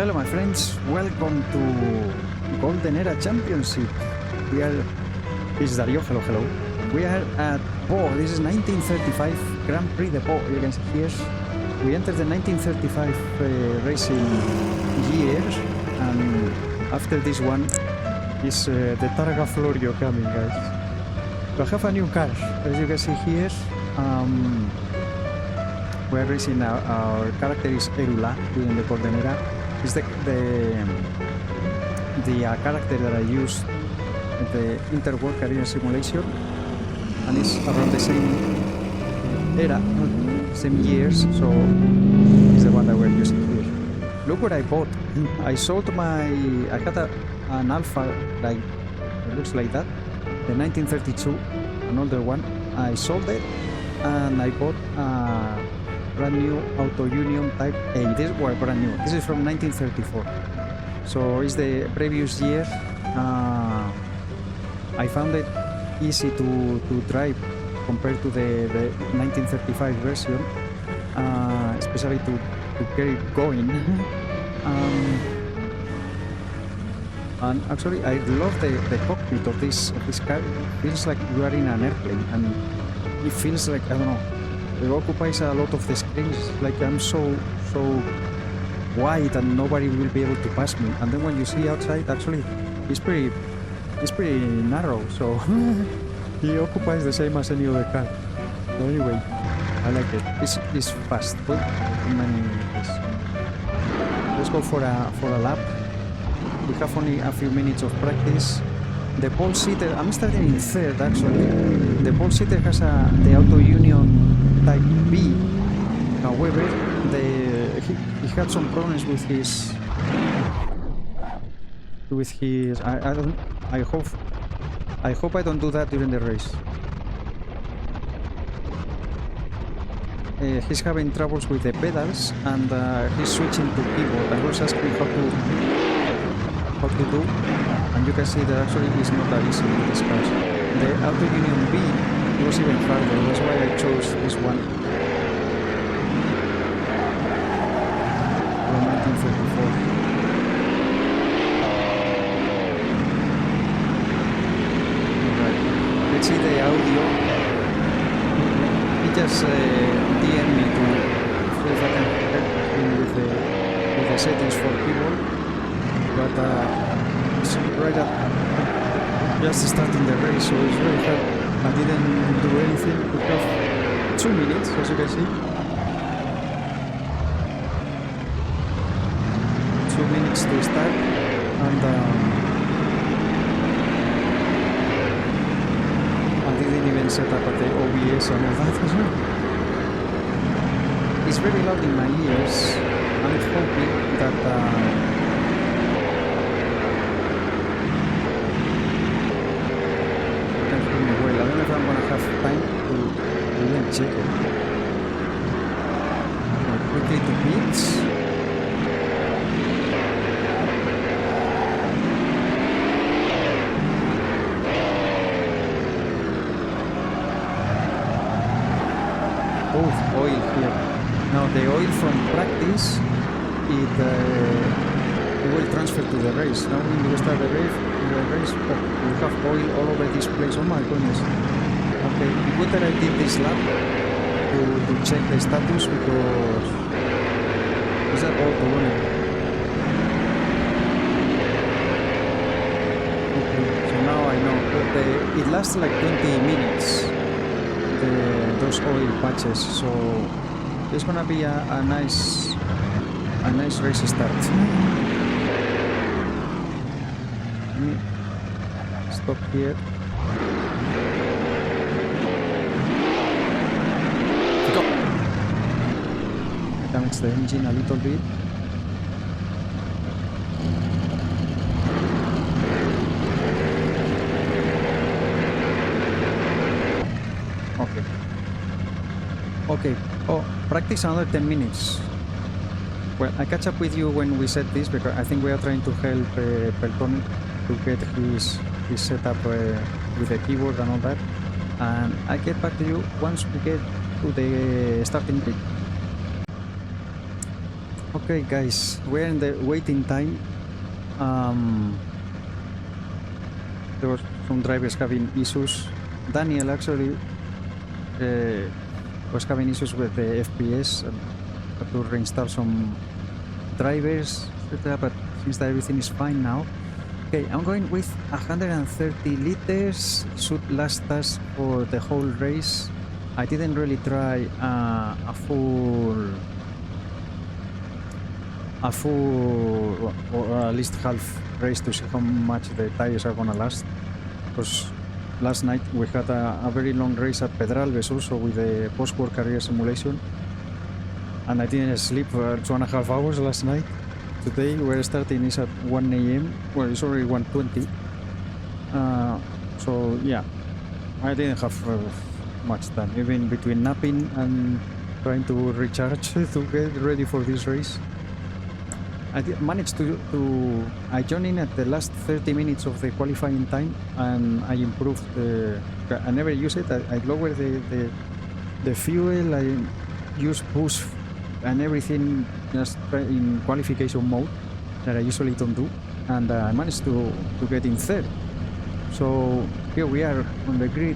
Hello my friends, welcome to Golden Era Championship. This is Dario, hello. We are at PAU, this is 1935 Grand Prix de PAU, you can see here. We entered the 1935 racing year, and after this one is the Targa Florio coming, guys. We have a new car, as you can see here. We're racing our character is Erula during the Golden Era. It's the character that I used at the Interworld Arena Simulation, and it's around the same era, same years, so it's the one that we're using here. Look what I bought. I sold I had an Alpha, like, it looks like that, the 1932, an older one. I sold it, and I bought a brand new Auto Union Type A. This was brand new. This is from 1934. So it's the previous year. I found it easy to drive compared to the 1935 version, especially to get it going. And actually, I love the cockpit of this car. It feels like you are in an airplane, and it feels like, I don't know, it occupies a lot of the screen. Like I'm so wide and nobody will be able to pass me. And then when you see outside, actually, it's pretty narrow. So he occupies the same as any other car. So anyway, I like it. It's fast. Let's go for a lap. We have only a few minutes of practice. The pole sitter, I'm starting in third actually. The pole sitter has the Auto Union Type B. However, he had some problems with his. I hope I don't do that during the race. He's having troubles with the pedals, and he's switching to keyboard. I was asking how to do, and you can see that actually it's not that easy with this car. The Auto Union B was even harder, that's why I chose this one from 1934. Alright, let's see the audio. He just DM'd me to see if I can help him with the settings for keyboard. But it's right up just starting the race, so it's very hard. I didn't do anything. We have 2 minutes, as you can see. 2 minutes to start, and I didn't even set up the OBS and all that as well. It's very loud in my ears. I'm hoping that well, I don't know if I'm gonna have time to even check it. Quickly to pits. Oh, oil here. Now the oil from practice, it will transfer to the race. Now when you start the race, oh, we have oil all over this place. Oh my goodness. Okay, good that I did this lap to check the status, because is that auto running? Okay, so now I know that it lasts like 20 minutes, those oil patches, so it's gonna be a nice race start. Stop here. Go. Damage the engine a little bit. Okay. Oh, practice another 10 minutes. Well, I catch up with you when we set this, because I think we are trying to help Pelton to get his setup with the keyboard and all that, and I get back to you once we get to the starting grid. Okay, guys, we're in the waiting time. There were some drivers having issues. Daniel actually was having issues with the FPS and had to reinstall some drivers, etc. But seems that everything is fine now. Okay, I'm going with 130 liters. Should last us for the whole race. I didn't really try a full or at least half race to see how much the tires are gonna last, because last night we had a very long race at Pedralbes also with the post-war career simulation, and I didn't sleep for 2.5 hours last night. Today we're starting is at 1 a.m. Well, it's already 1:20. So yeah, I didn't have much time, even between napping and trying to recharge to get ready for this race. I managed to I joined in at the last 30 minutes of the qualifying time, and I improved. I never use it. I lowered the fuel. I used boost and everything just in qualification mode that I usually don't do, and I managed to get in third. So here we are on the grid.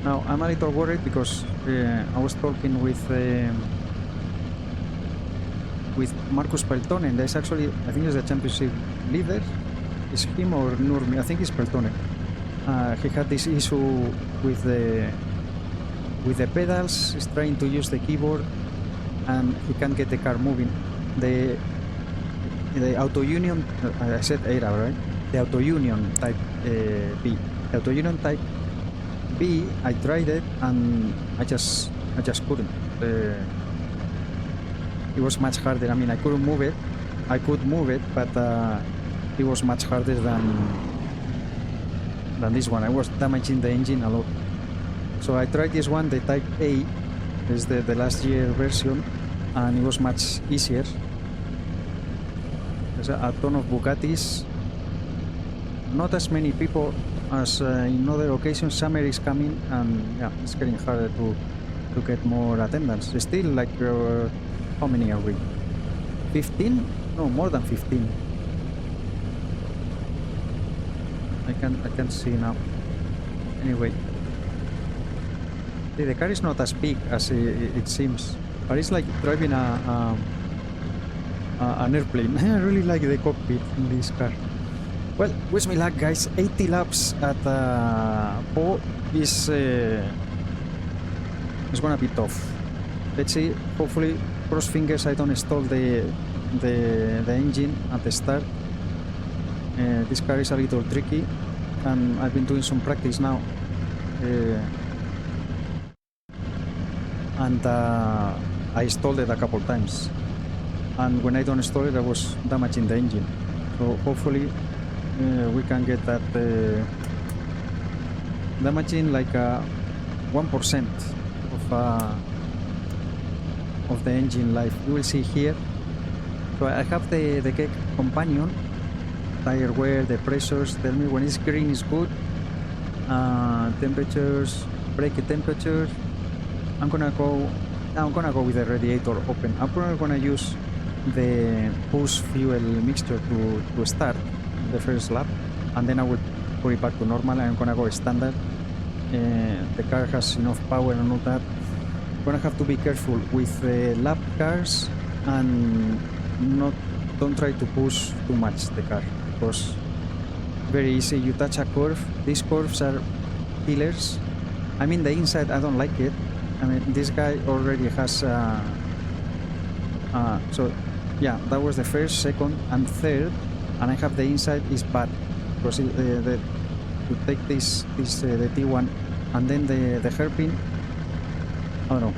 Now I'm a little worried because I was talking with Marcus Peltonen. There's actually, I think he's the championship leader. Is him or Nurmi? I think it's Peltonen. He had this issue with the pedals. He's trying to use the keyboard and he can't get the car moving. The Auto Union, I said ERA, right? The Auto Union Type B. The Auto Union Type B, I tried it and I just couldn't. It was much harder. I mean, I couldn't move it. I could move it, but it was much harder than this one. I was damaging the engine a lot. So I tried this one, the Type A, is the last year version, and it was much easier. There's a ton of Bugattis. Not as many people as in other occasions. Summer is coming, and yeah, it's getting harder to get more attendance. Still, like, how many are we? 15? No, more than 15. I can't see now. Anyway, the car is not as big as it seems, but it's like driving an airplane. I really like the cockpit in this car. Well, wish me luck, guys. 80 laps at PAU is gonna be tough. Let's see. Hopefully, cross fingers I don't stall the engine at the start. This car is a little tricky, and I've been doing some practice now. And I stalled it a couple times, and when I don't stall it I was damaging the engine. So hopefully we can get that damaging like 1% of the engine life. You will see here. So I have the cake companion, tire wear, the pressures tell me when it's green is good, temperatures, brake temperatures. I'm gonna go with the radiator open. I'm probably gonna use the push fuel mixture to start the first lap, and then I will put it back to normal. I'm gonna go standard. The car has enough power and all that. I'm gonna have to be careful with lap cars and don't try to push too much the car, because very easy you touch a curve. These curves are killers. I mean, the inside I don't like it. I mean, this guy already has so yeah, that was the first, second and third, and I have the inside is bad because to take this the T1 and then the hairpin, I don't know.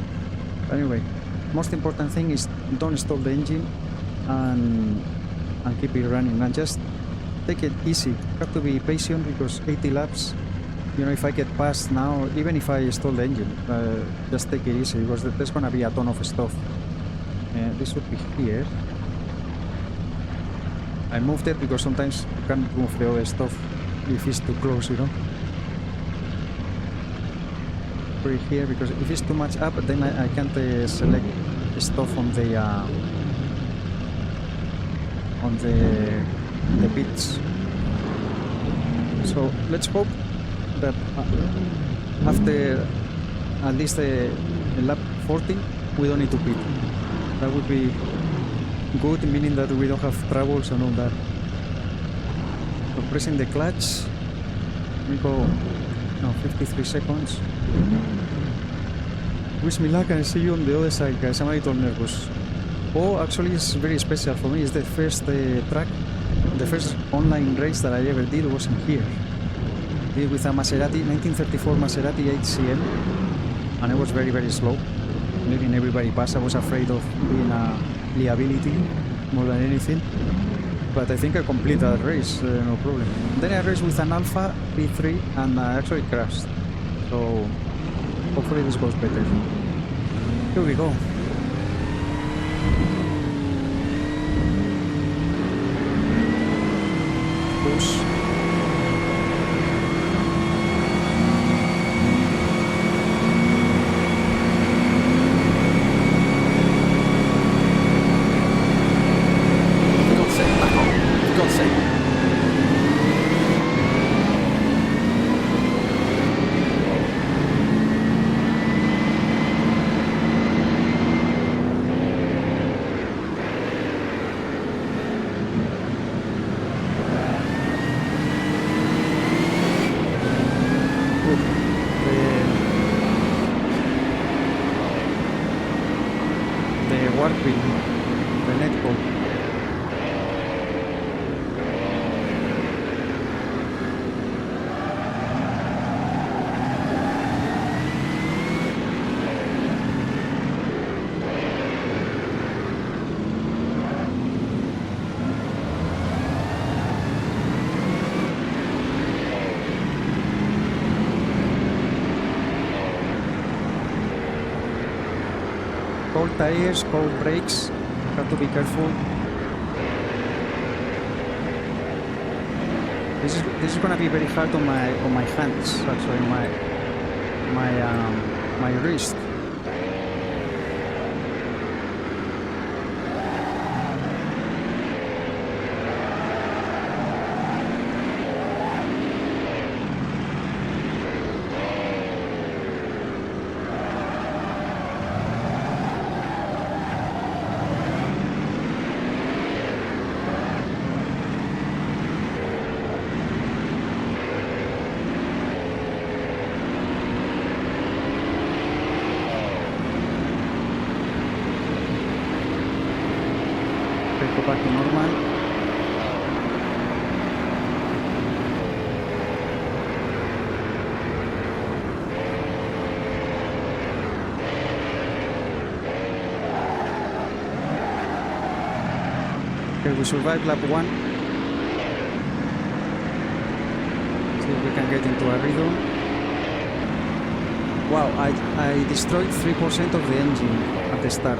Anyway, most important thing is don't stall the engine and keep it running, and just take it easy. You have to be patient because 80 laps, you know, if I get past now, even if I stall the engine, just take it easy because there's gonna be a ton of stuff. This would be here. I moved it because sometimes you can't move the other stuff if it's too close, you know. put it here, because if it's too much up, then I can't select stuff on the bits. So let's hope that after at least lap 40, we don't need to pit. That would be good, meaning that we don't have troubles and all that. So pressing the clutch, we go, no, 53 seconds. Wish me luck and see you on the other side, guys. I'm a little nervous. Oh, actually it's very special for me. It's the first track, the first online race that I ever did was in here. I did with a Maserati, 1934 Maserati 8CM, and I was very, very slow. Letting everybody pass. I was afraid of being a liability more than anything. But I think I completed that race, no problem. Then I raced with an Alpha P3 and I actually crashed. So hopefully this goes better. Here we go. Push. Cold tires, cold brakes, have to be careful. This is gonna be very hard on my hands, actually, my wrist. Go back to normal. Okay, we survived lap 1. See if we can get into a rhythm. Wow, I destroyed 3% of the engine at the start.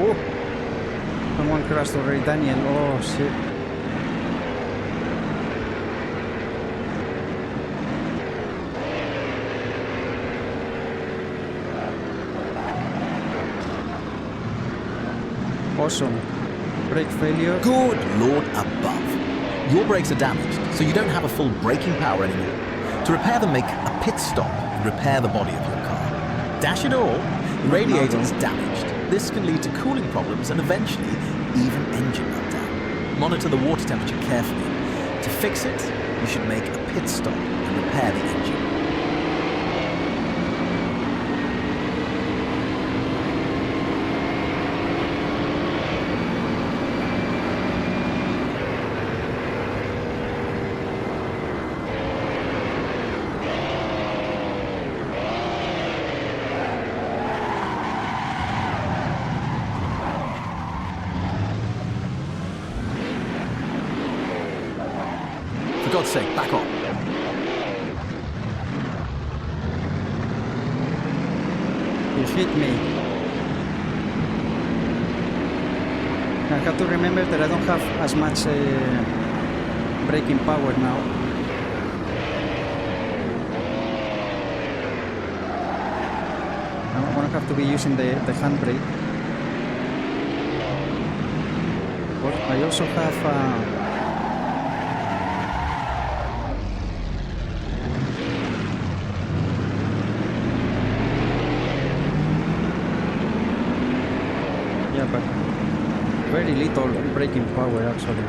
Oh, someone crashed already, Daniel. Oh shit. Awesome. Brake failure. Good Lord above. Your brakes are damaged, so you don't have a full braking power anymore. To repair them, make a pit stop and repair the body of your car. Dash it all, the radiator is damaged. This can lead to cooling problems and eventually even engine meltdown. Monitor the water temperature carefully. To fix it, you should make a pit stop and repair the engine. God's sake, back off. You hit me. I have to remember that I don't have as much braking power now. I'm gonna have to be using the handbrake. But I also have yeah, but very little braking power actually.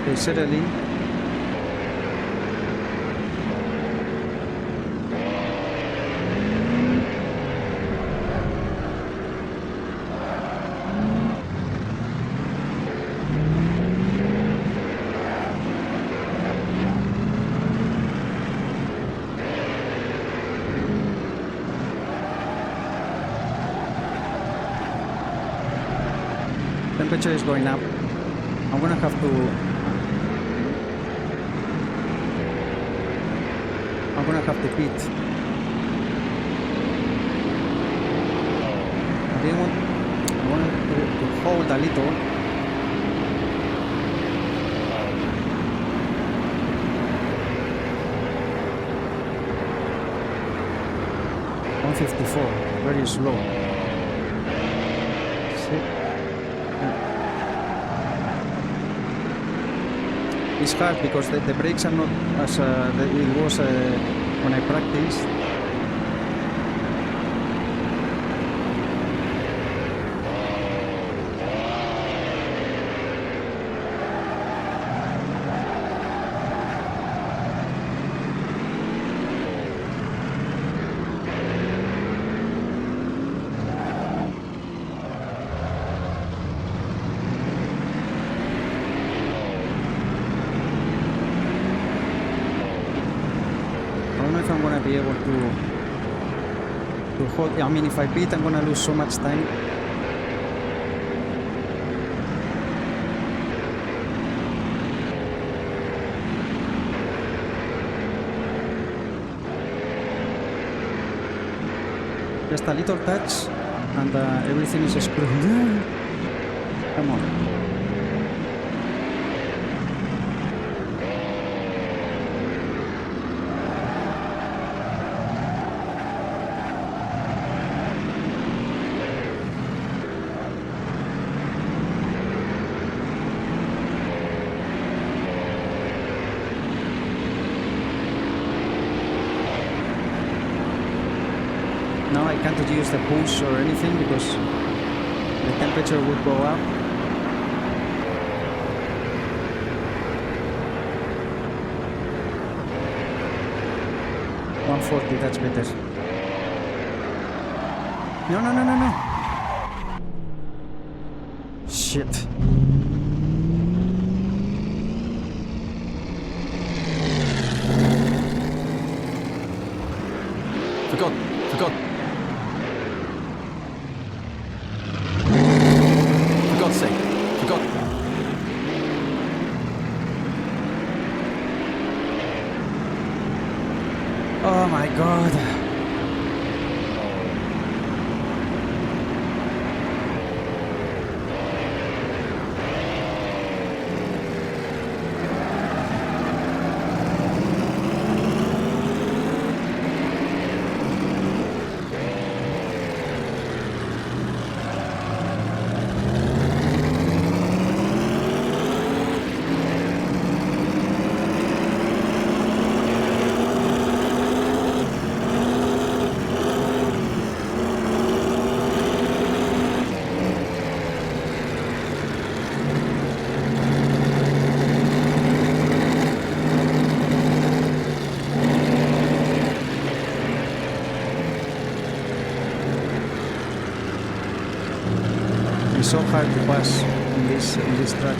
Okay, settle in. Temperature is going up. I'm gonna have to pit. I want to hold a little. .154, very slow. See? It's hard because the brakes are not as it was when I practiced. If I'm gonna be able to hold. I mean, if I beat, I'm gonna lose so much time. Just a little touch, and everything is screwed. Come on. Now I can't use the push or anything because the temperature would go up. .140, that's better. No. Shit. Forgot. For God's sake, forgot. Oh my god. It's so hard to pass in this track.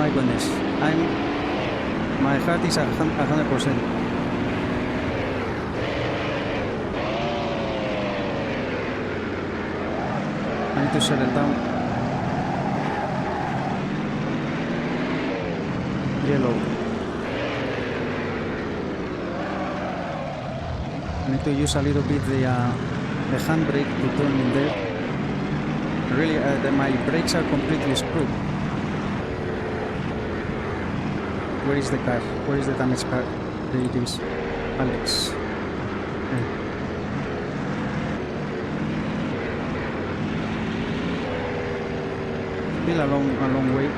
My goodness, my heart is 100%. I need to settle down. Yellow. I need to use a little bit the handbrake to turn in there. Really, my brakes are completely screwed. Where is the car? Where is the damaged car? There it is. Alex. Okay. Still a long way.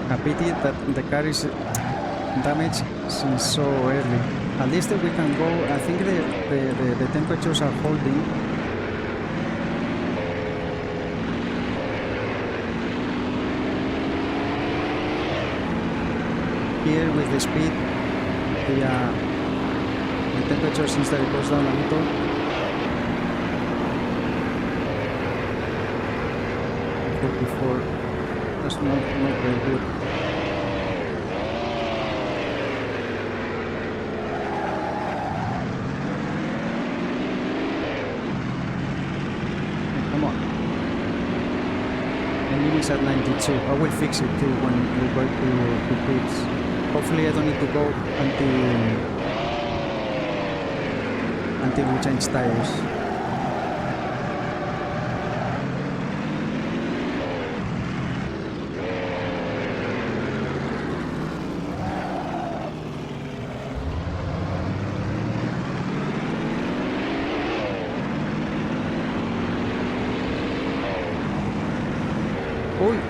A pity that the car is damaged since so early. At least we can go. I think the temperatures are holding. Here with the speed, the temperature seems that it goes down a little. Before, that's not very good. Come on. And it is at 92. I will fix it too when we go to quits. Hopefully I don't need to go until we change tires.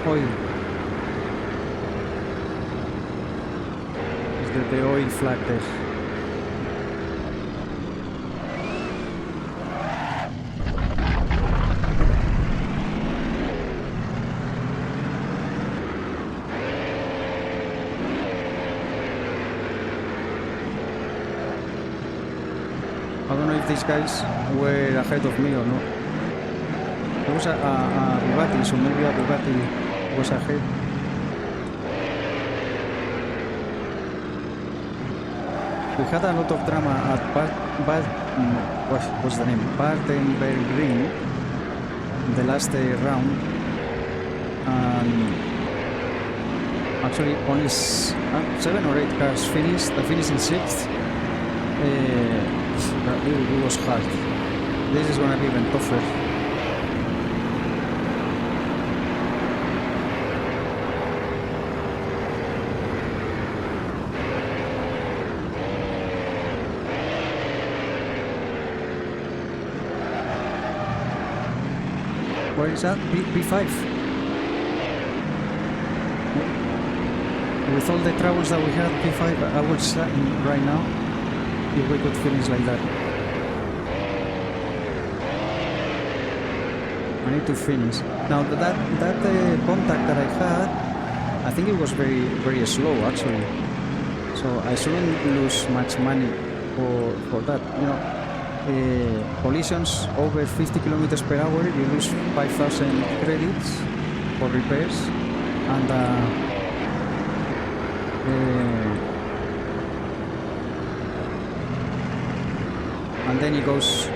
Oil. Is the oil flag there? I don't know if these guys were ahead of me or not. There was a Bugatti, so maybe a Bugatti was ahead. We had a lot of drama at what's the name? Bartenberg Green, the last round. Actually, only 7 or 8 cars finished. I finished in 6th. It was hard. This is gonna be even tougher. Where is that? P5. With all the troubles that we had, P5, I would say right now, if we could finish like that. I need to finish. Now that contact that I had, I think it was very slow actually. So I shouldn't lose much money for that, you know. Collisions over 50 kilometers per hour, you lose 5,000 credits for repairs, and then it goes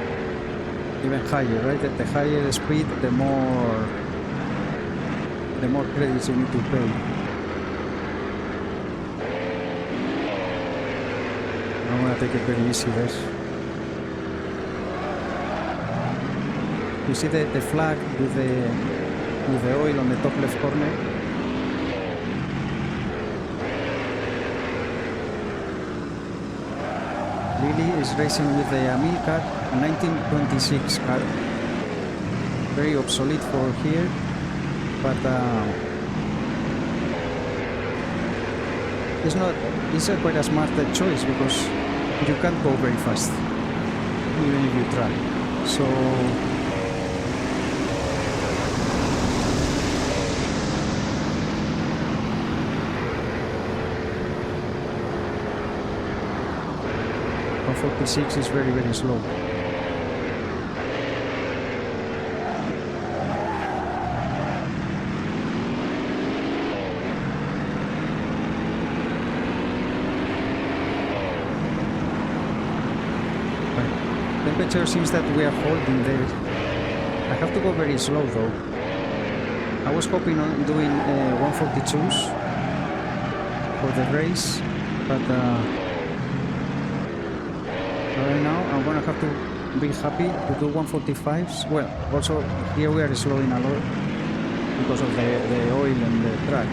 even higher, right? The higher the speed, the more credits you need to pay. I'm gonna take it very easy there. You see the flag with the oil on the top left corner? Lily is racing with the Amil car, 1926 car. Very obsolete for here, but it's quite a smart choice because you can't go very fast, even if you try. So 146 is very, very slow. Temperature seems that we are holding there. I have to go very slow though. I was hoping on doing 142s for the race, but right now I'm gonna have to be happy to do 145s. Well, also here we are slowing a lot because of the oil and the track.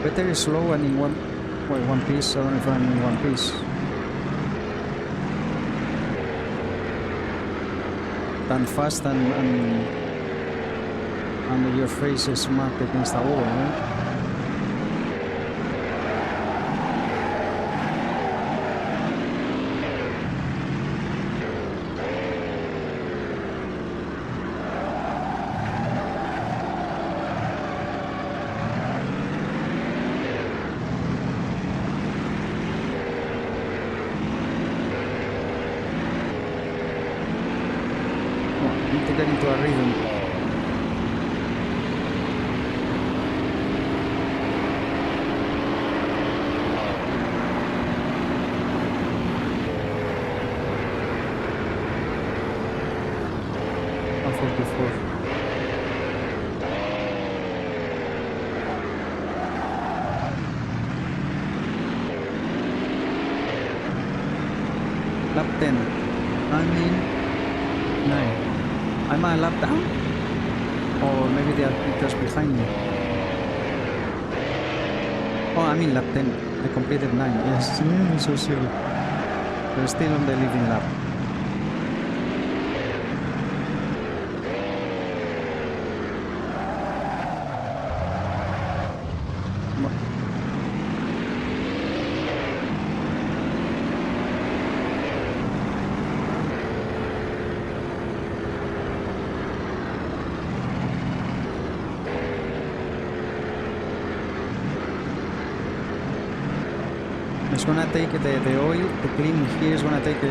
Better slow and in one piece. I don't know if I'm in one piece. Than fast and your face is smacked against the wall, right? To get into a rhythm. I'm 44. Lap 10. I mean 9. Am I a lap down? Or maybe they are just behind me. Oh, I'm in lap 10. I completed 9. Yes, so silly. We're still on the leading lap. It's gonna take the oil to clean here is gonna take a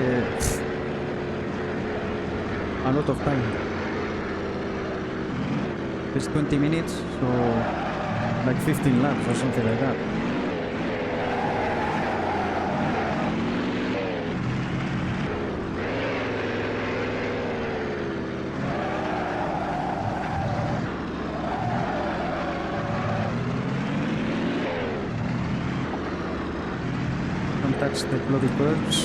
lot of time. It's 20 minutes, so like 15 laps or something like that. Touch the bloody birds.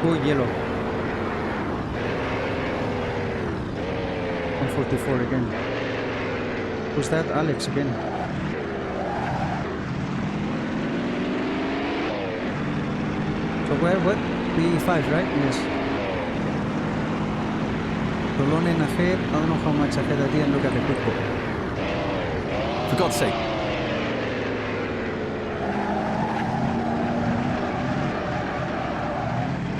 Oh, yellow. 144 again. Who's that? Alex again. So where, what? P5, right? Yes. Tolonen ahead. I don't know how much ahead I didn't look at the quick book. For God's sake.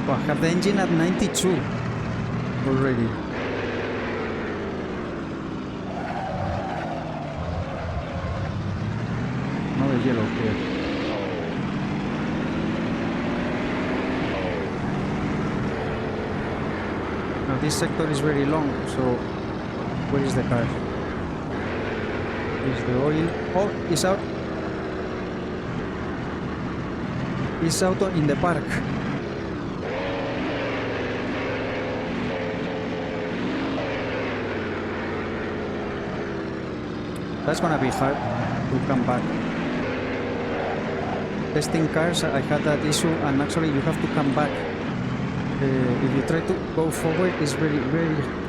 Oh, I have the engine at 92 already. Another yellow here. This sector is very long, so where is the car? Is the oil? Oh, it's out. It's out in the park. That's gonna be hard to come back. Testing cars, I had that issue, and actually you have to come back. If you try to go forward, it's very,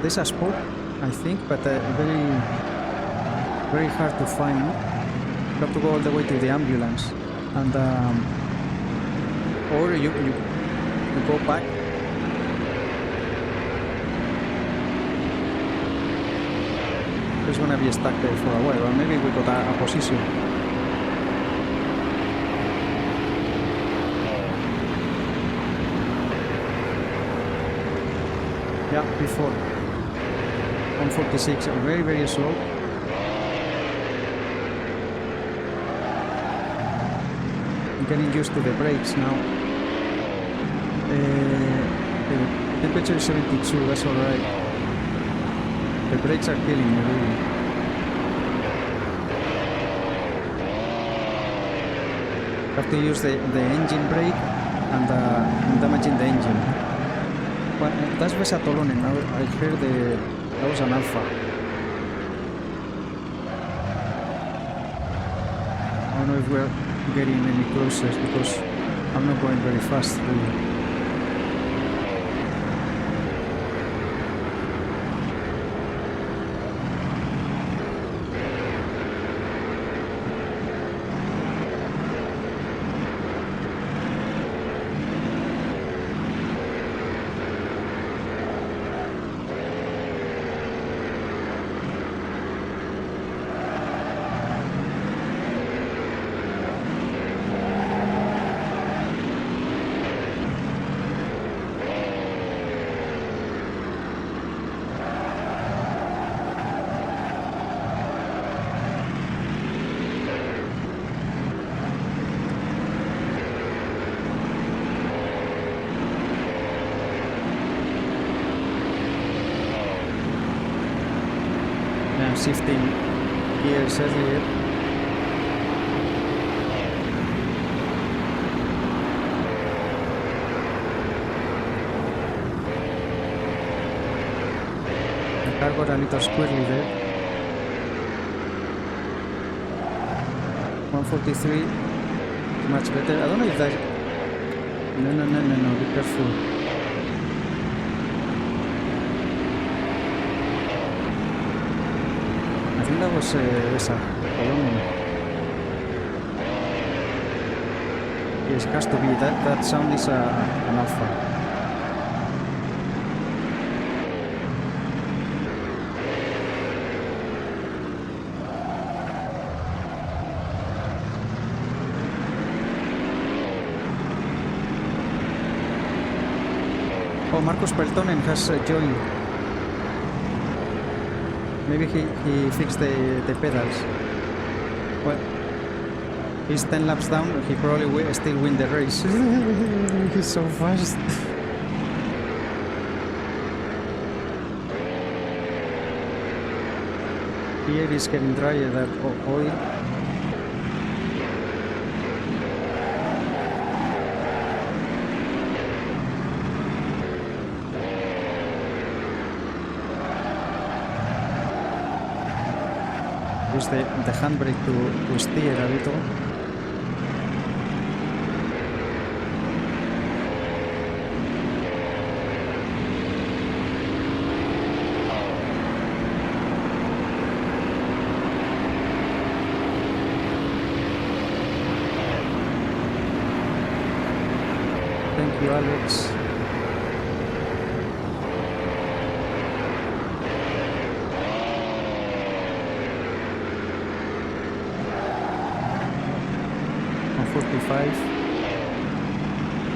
there's a spot, I think, but very hard to find. You have to go all the way to the ambulance, and or you go back. He's gonna be stuck there for a while, or maybe we got a position. Yeah, before 146, very, very slow. I'm getting used to the brakes now. The temperature is 72, that's alright. The brakes are killing me, really. Have to use the engine brake and damaging the engine. Well, that's Vesatolonen. I heard that was an alpha. I don't know if we're getting any closer because I'm not going very fast, really. Shifting gears earlier. The car got a little squirrely there. 143, much better. I don't know if that... No, be careful. I think that was esa, Colombia. Yes, it has to be. That sound is an alpha. Oh, Marcus Peltonen has joined. Maybe he fixed the pedals. Well, he's 10 laps down, he probably will still win the race. He's so fast. Here is getting drier, that oil. Use the handbrake to steer a little. Thank you, Alex.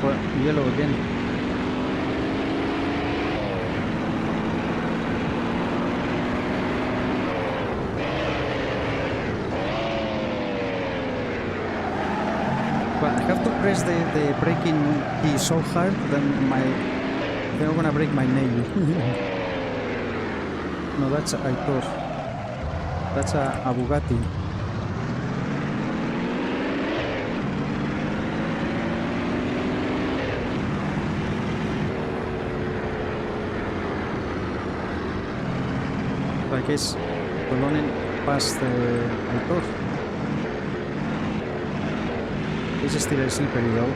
Well, yellow again. Well, I have to press the braking key so hard that they're gonna break my nail. No, that's I thought. That's a Bugatti. I guess Colonen passed Aitor. It's still slippery though.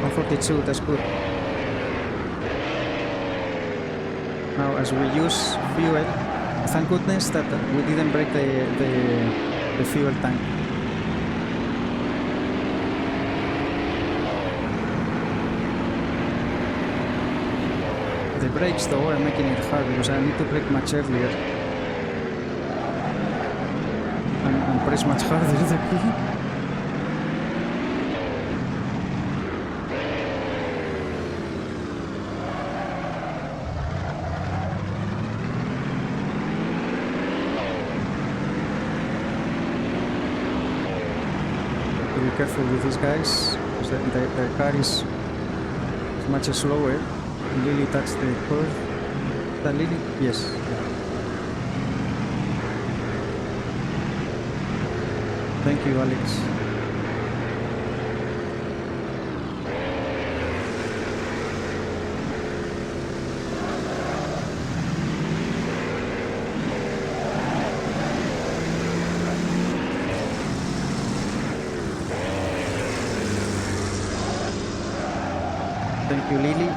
142, that's good. Now, as we use fuel, thank goodness that we didn't break the fuel tank. The brakes though are making it hard because I need to brake much earlier and press much harder the key. Be careful with these guys because their car is much slower. Lily touched the curve. That Lily? Yes. Yeah. Thank you, Alex. Thank you, Lily.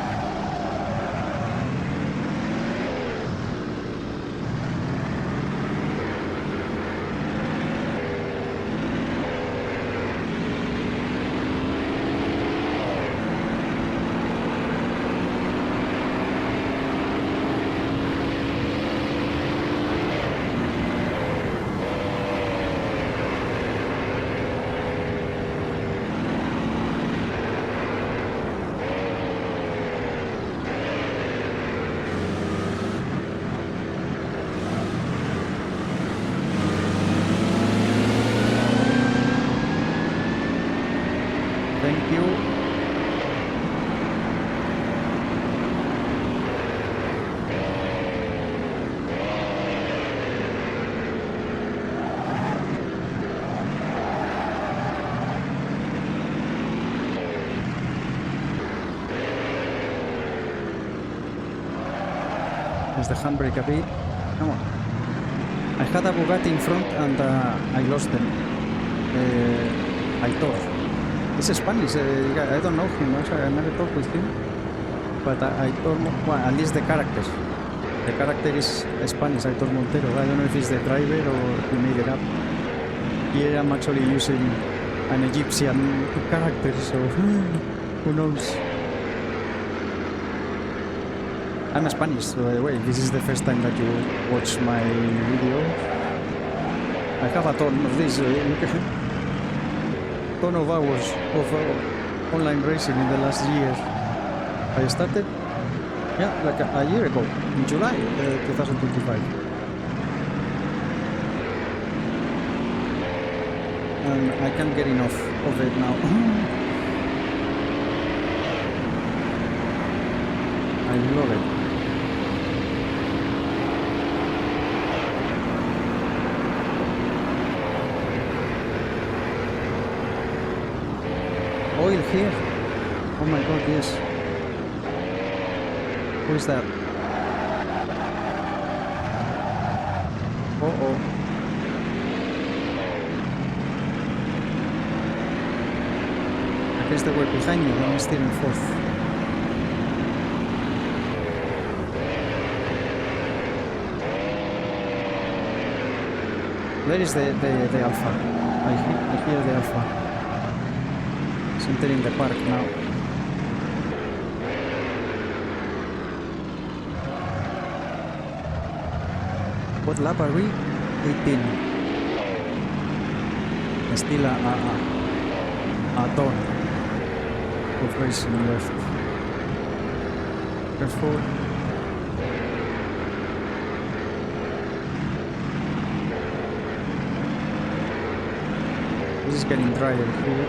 Thank you. There's the handbrake a bit. Come on. I had a Bugatti in front and I lost them. I thought. It's Spanish. I don't know him. I never talked with him. But I told, well, at least the characters. The character is Spanish. I told Montero. I don't know if it's the driver or he made it up. Here I'm actually using an Egyptian character, so who knows? I'm Spanish, by the way. This is the first time that you watch my video. I have a ton of this. Ton of hours of online racing in the last year. I started, yeah, like a year ago, in July 2025. And I can't get enough of it now. I love it. Oil here. Oh my god, yes. Who is that? Uh-oh. I guess they were behind me, I'm still in fourth. Where is the Alpha? I hear the Alpha. Entering the park now. What lap are we? 18. Still a ton of racing left. Careful. This is getting drier here.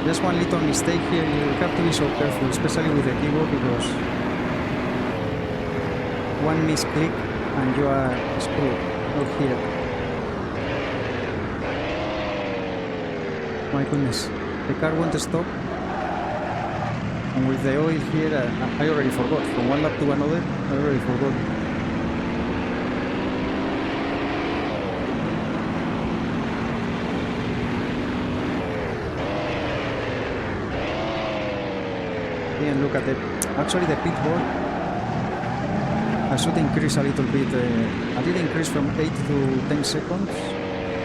just one little mistake here. You have to be so careful, especially with the keyboard, because one misclick and you are screwed. Not here. My goodness, the car won't stop. And with the oil here, I already forgot. From one lap to another, I already forgot. And look at it. Actually, the pit board, I should increase a little bit. I did increase from 8 to 10 seconds,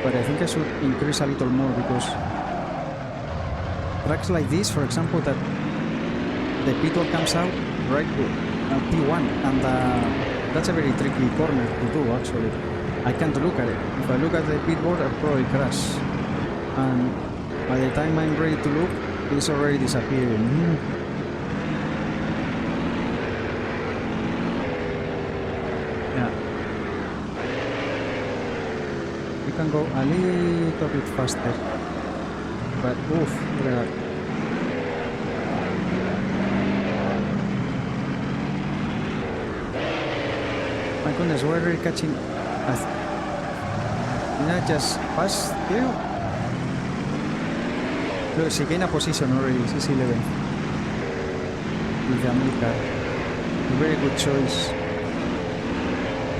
but I think I should increase a little more, because tracks like this, for example, that the pit wall comes out right to P1, and that's a very tricky corner to do. Actually, I can't look at it. If I look at the pit board, I'll probably crash, and by the time I'm ready to look, it's already disappearing. You can go a little bit faster, but oof, look at that. My goodness, we're really catching us. Did I just pass here? Look, she gained a position already, she's 11th. With the America. A very good choice.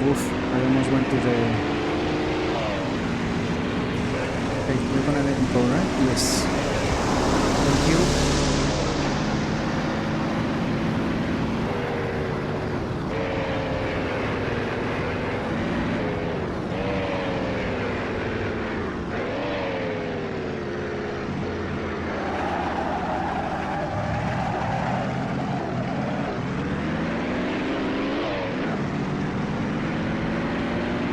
Oof, I almost went to the... Okay, we're gonna let him go, right? Yes. Thank you.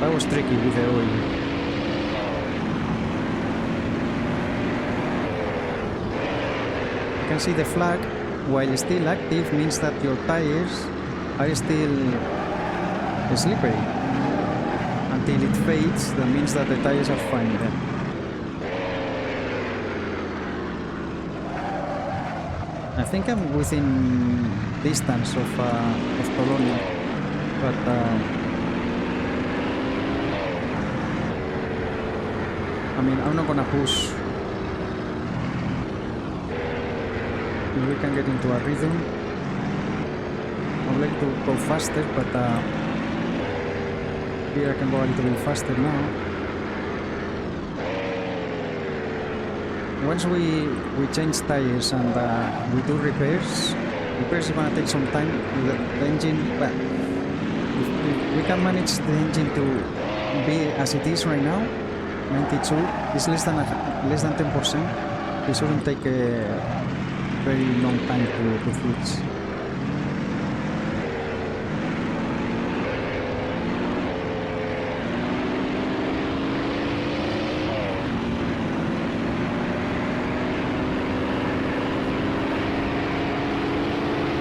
That was tricky with the oil. You can see the flag, while still active, means that your tires are still slippery. Until it fades, that means that the tires are fine then. I think I'm within distance of Polonia, but I mean, I'm not gonna push. If we can get into a rhythm. I would like to go faster, but here I can go a little bit faster now. Once we change tires and we do repairs is gonna take some time. The engine, well, if we can manage the engine to be as it is right now, 92 is less than 10%. It shouldn't take a very long time to fix.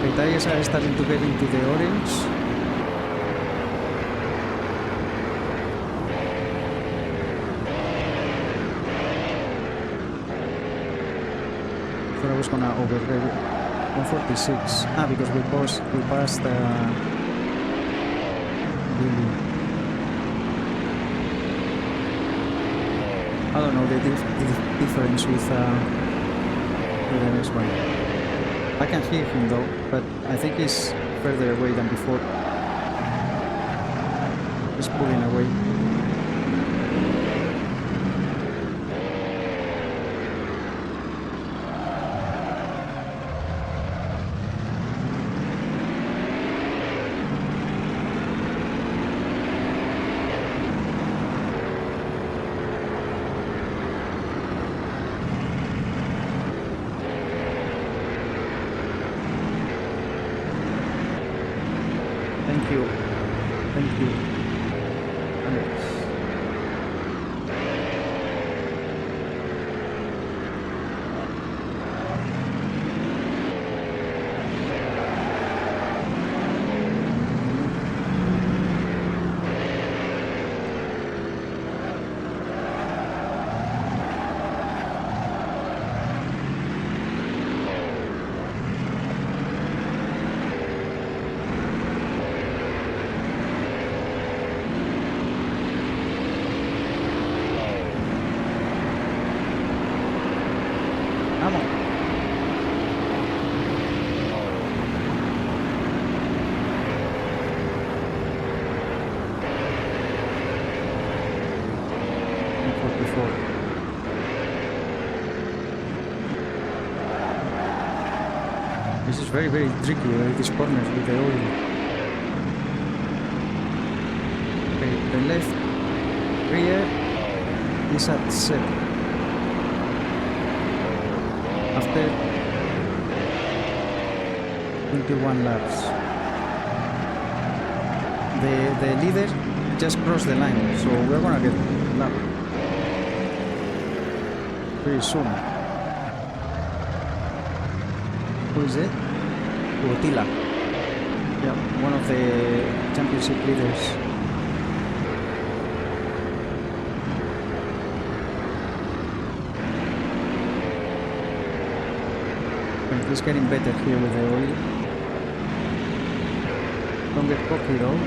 The tires are starting to get into the orange. I was gonna override 146. Because we passed really. I don't know the difference with the next one. I can hear him though, but I think he's further away than before. He's pulling away. Thank you. Alex. This is very, very tricky, these corners with the oil. Okay, the left rear is at 7. After 21 laps. The leader just crossed the line, so we're gonna get lap pretty soon. Who is it? Utila. Yeah, one of the championship leaders. And he's getting better here with the oil. Don't get cocky though.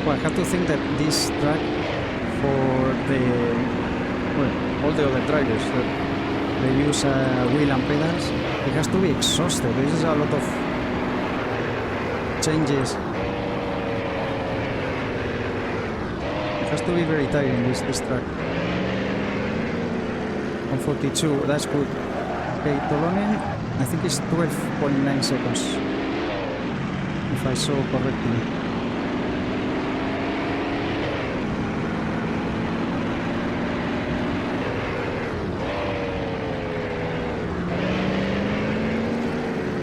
Well, I have to think that this track for all the other drivers that they use wheel and pedals, it has to be exhausted. This is a lot of changes. It has to be very tiring, this track. 142, that's good. Okay, Tolonen, I think it's 12.9 seconds, if I saw correctly.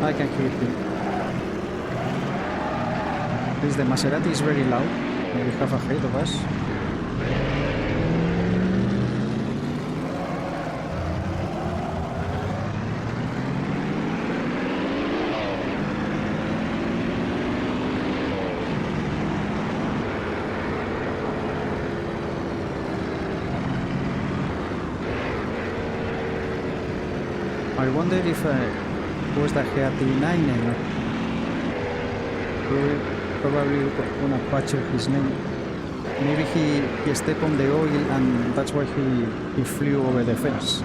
I can hear it. This the Maserati is very loud, and we have ahead of us. I wonder if was that Rd.18? Probably gonna butcher his name. Maybe he stepped on the oil and that's why he flew over the fence.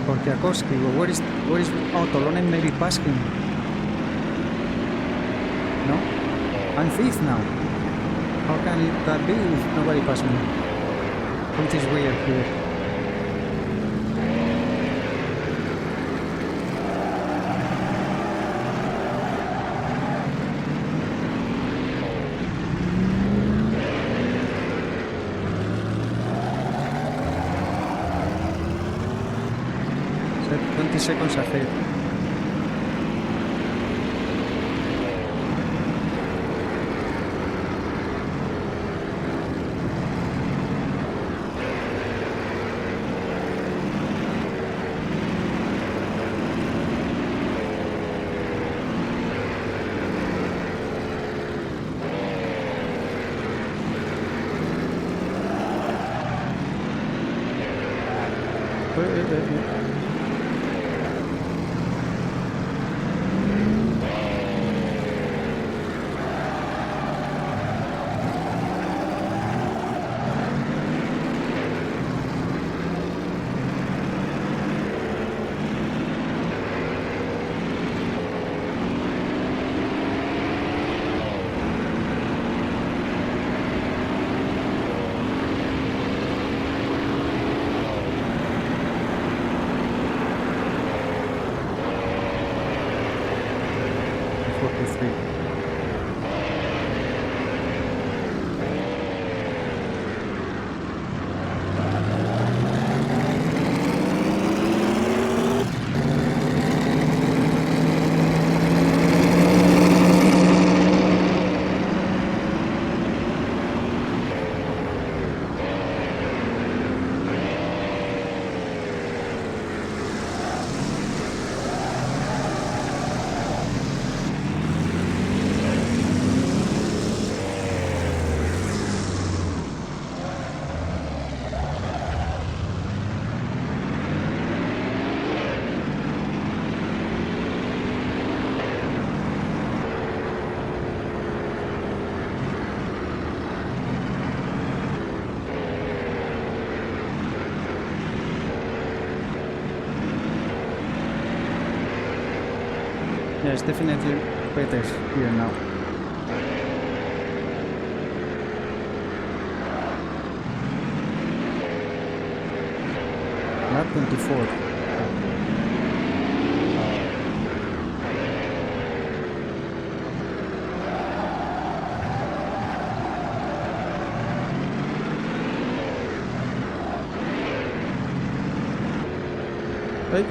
Korkiakowski, where is Tolonen maybe passing? No? I'm fifth now. How can that be if nobody passed me? It is weird here. So 20 seconds ahead. Yeah, it's definitely better here now. Lap 24. Hey,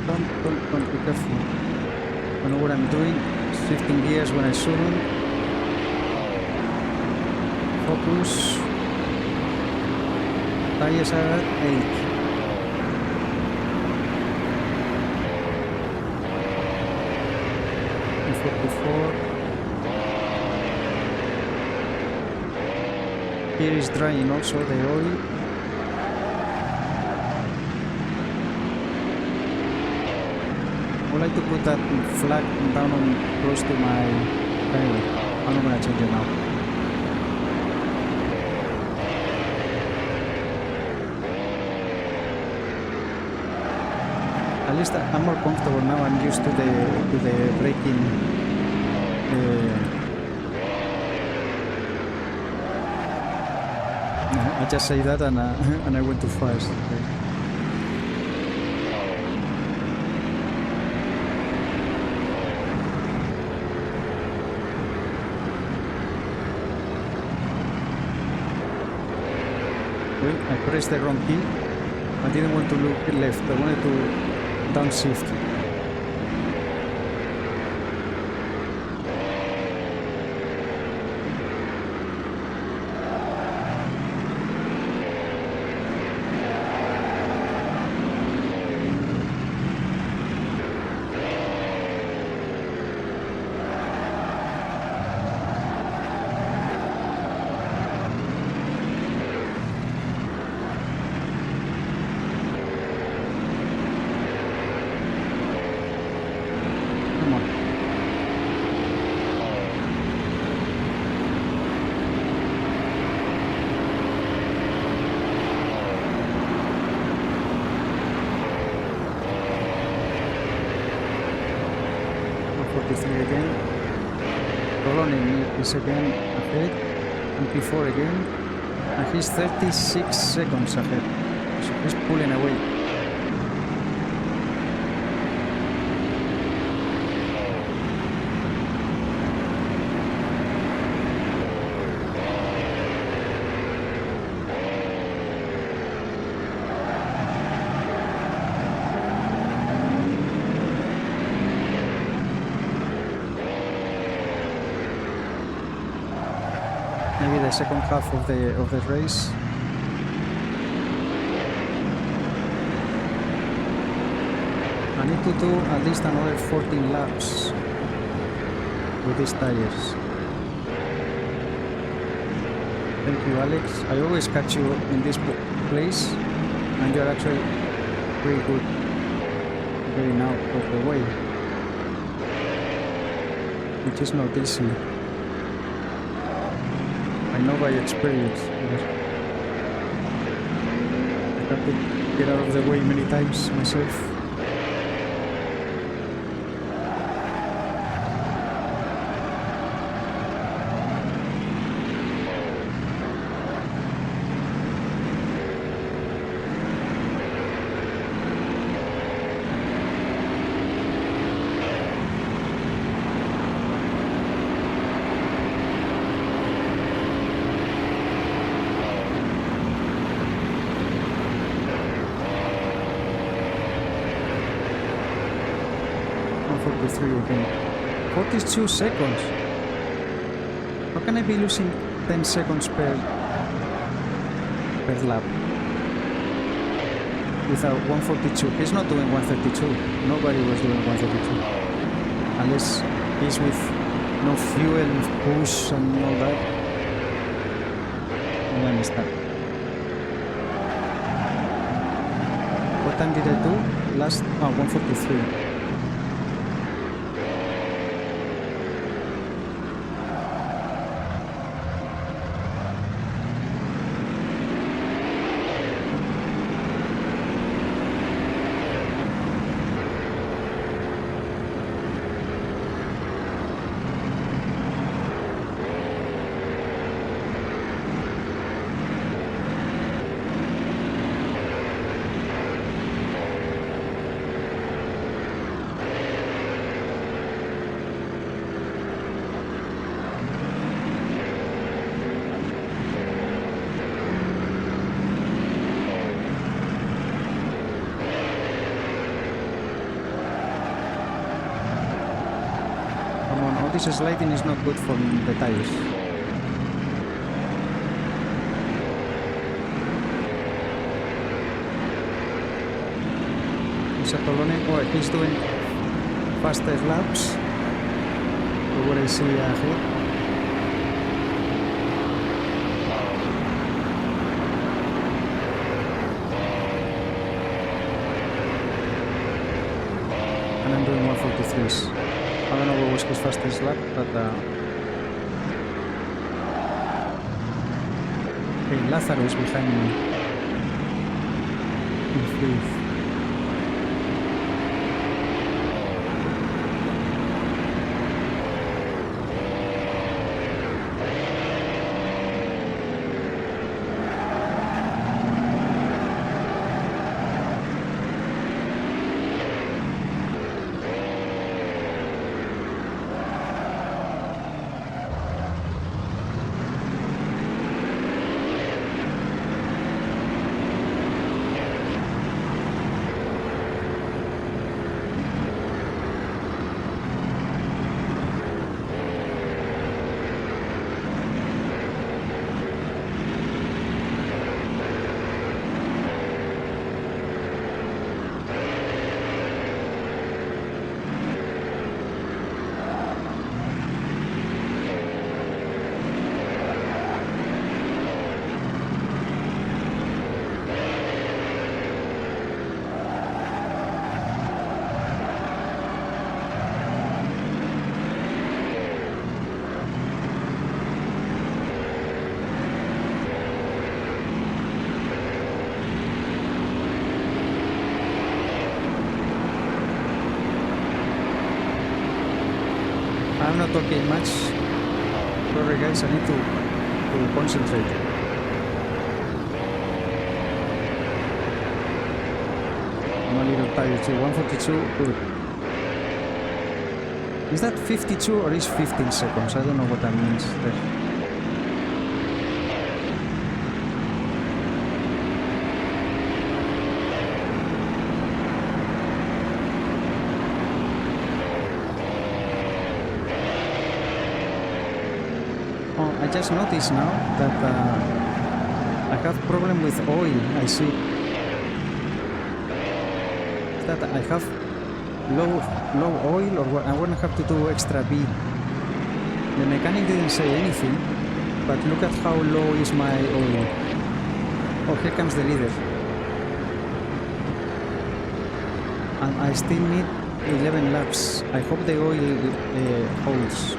don't be careful. I know what I'm doing. Shifting gears when I shouldn't. Focus. Tires are at 8. And 44. Here is drying also the oil. I would like to put that flag down on close to my. Anyway, I'm not gonna change it now. At least I'm more comfortable now. I'm used to the braking. I just say that and I went too fast. Okay. I pressed the wrong key. I didn't want to look left. I wanted to downshift. Again. Rolonin is again ahead, and P4 again, and he's 36 seconds ahead, so he's pulling away. Maybe the second half of the race. I need to do at least another 14 laps with these tires. Thank you, Alex. I always catch you in this place, and you're actually pretty good getting out of the way, which is not easy. I know by experience. I have to get out of the way many times myself. Again. 42 seconds. How can I be losing 10 seconds per lap? Without 142. He's not doing 132. Nobody was doing 132. Unless he's with no fuel, push and all that. I understand. What time did I do? Last 143. this sliding is not good for the tires. Oh, he's doing faster laps. What I see ahead. And I'm doing 143s. I don't know what was his fastest lap, but okay, Lázaro is behind me in fifth. I'm not talking much. Sorry guys, I need to concentrate. I'm a little tired too. 142, good. Is that 52 or is 15 seconds? I don't know what that means there. I just noticed now that I have problem with oil. I see that I have low oil, or what? I'm gonna have to do extra B. The mechanic didn't say anything, but look at how low is my oil. Oh, here comes the leader, and I still need 11 laps. I hope the oil holds.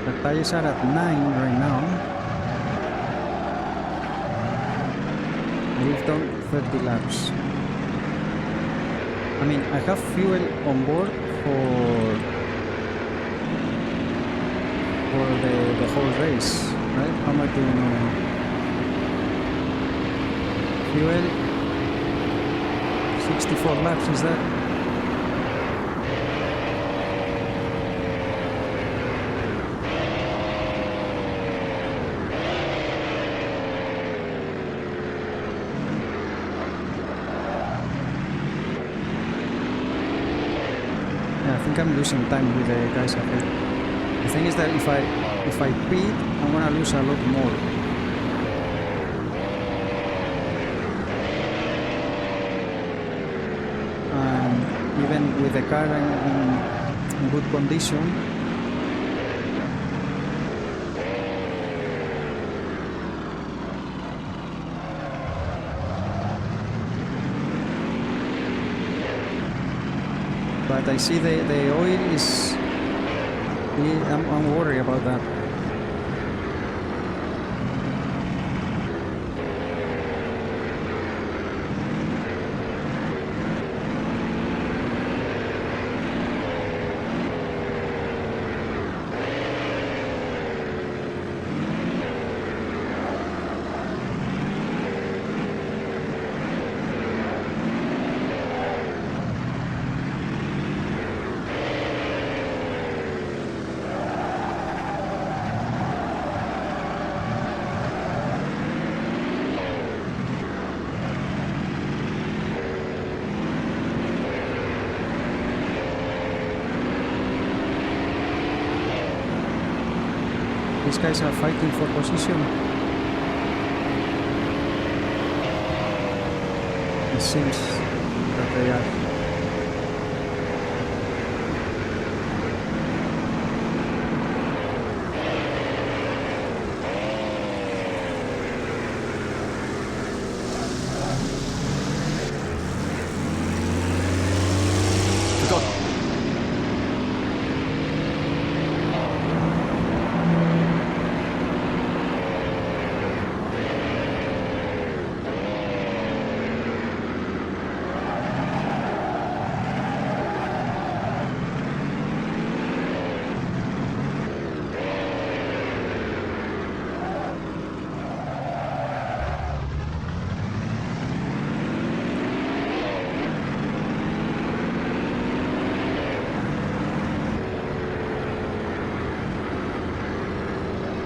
The tires are at 9 right now. We've done 30 laps. I mean, I have fuel on board for the whole race, right? How much do you know? Fuel 64 laps, is that? I think I'm losing time with the guys ahead. The thing is that if I pit, I'm gonna lose a lot more. And even with the car in good condition, but I see the oil is... I'm worried about that. These guys are fighting for position. It seems that they are.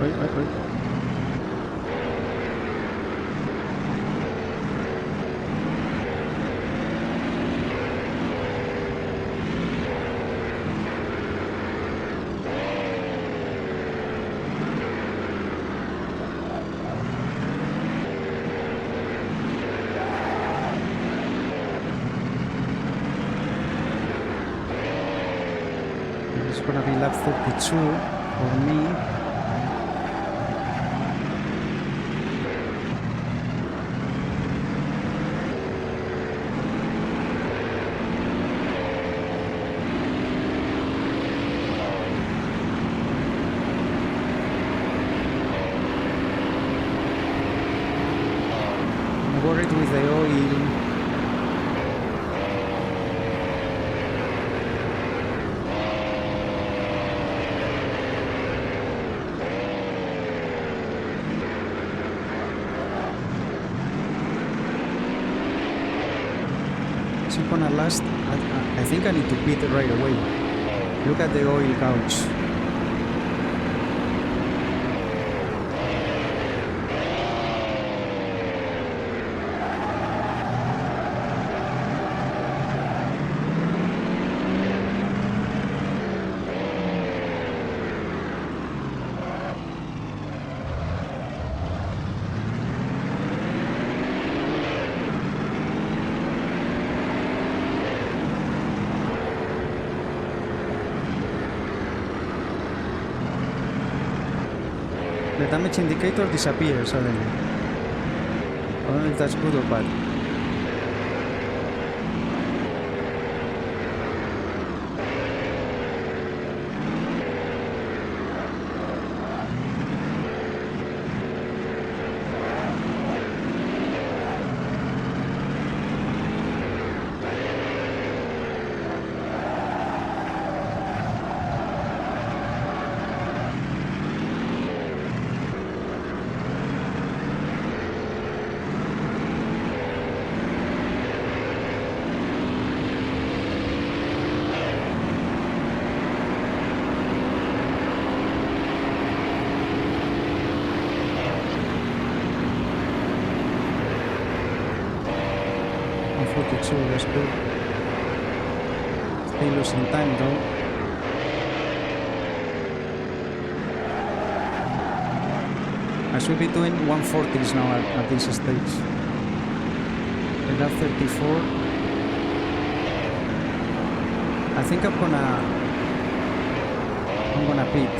Wait. It's gonna be lap 32 for me. I'm worried with the oil. Is it gonna last? I think I need to pit right away. Look at the oil gauge. The damage indicator disappears suddenly. I don't know if that's good or bad. On 42, that's good. Still losing time though. I should be doing 140s now at this stage. I got 34. I think I'm gonna pit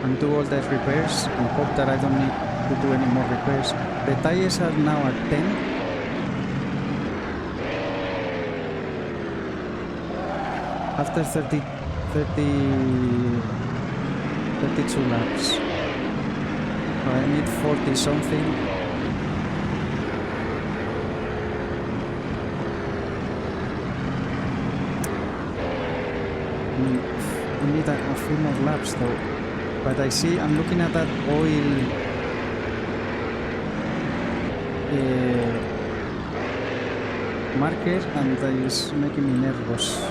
and do all the repairs and hope that I don't need to do any more repairs. The tires are now at 10. After 32 laps. So I need 40 something. I need a few more laps though. But I see, I'm looking at that oil marker and that is making me nervous.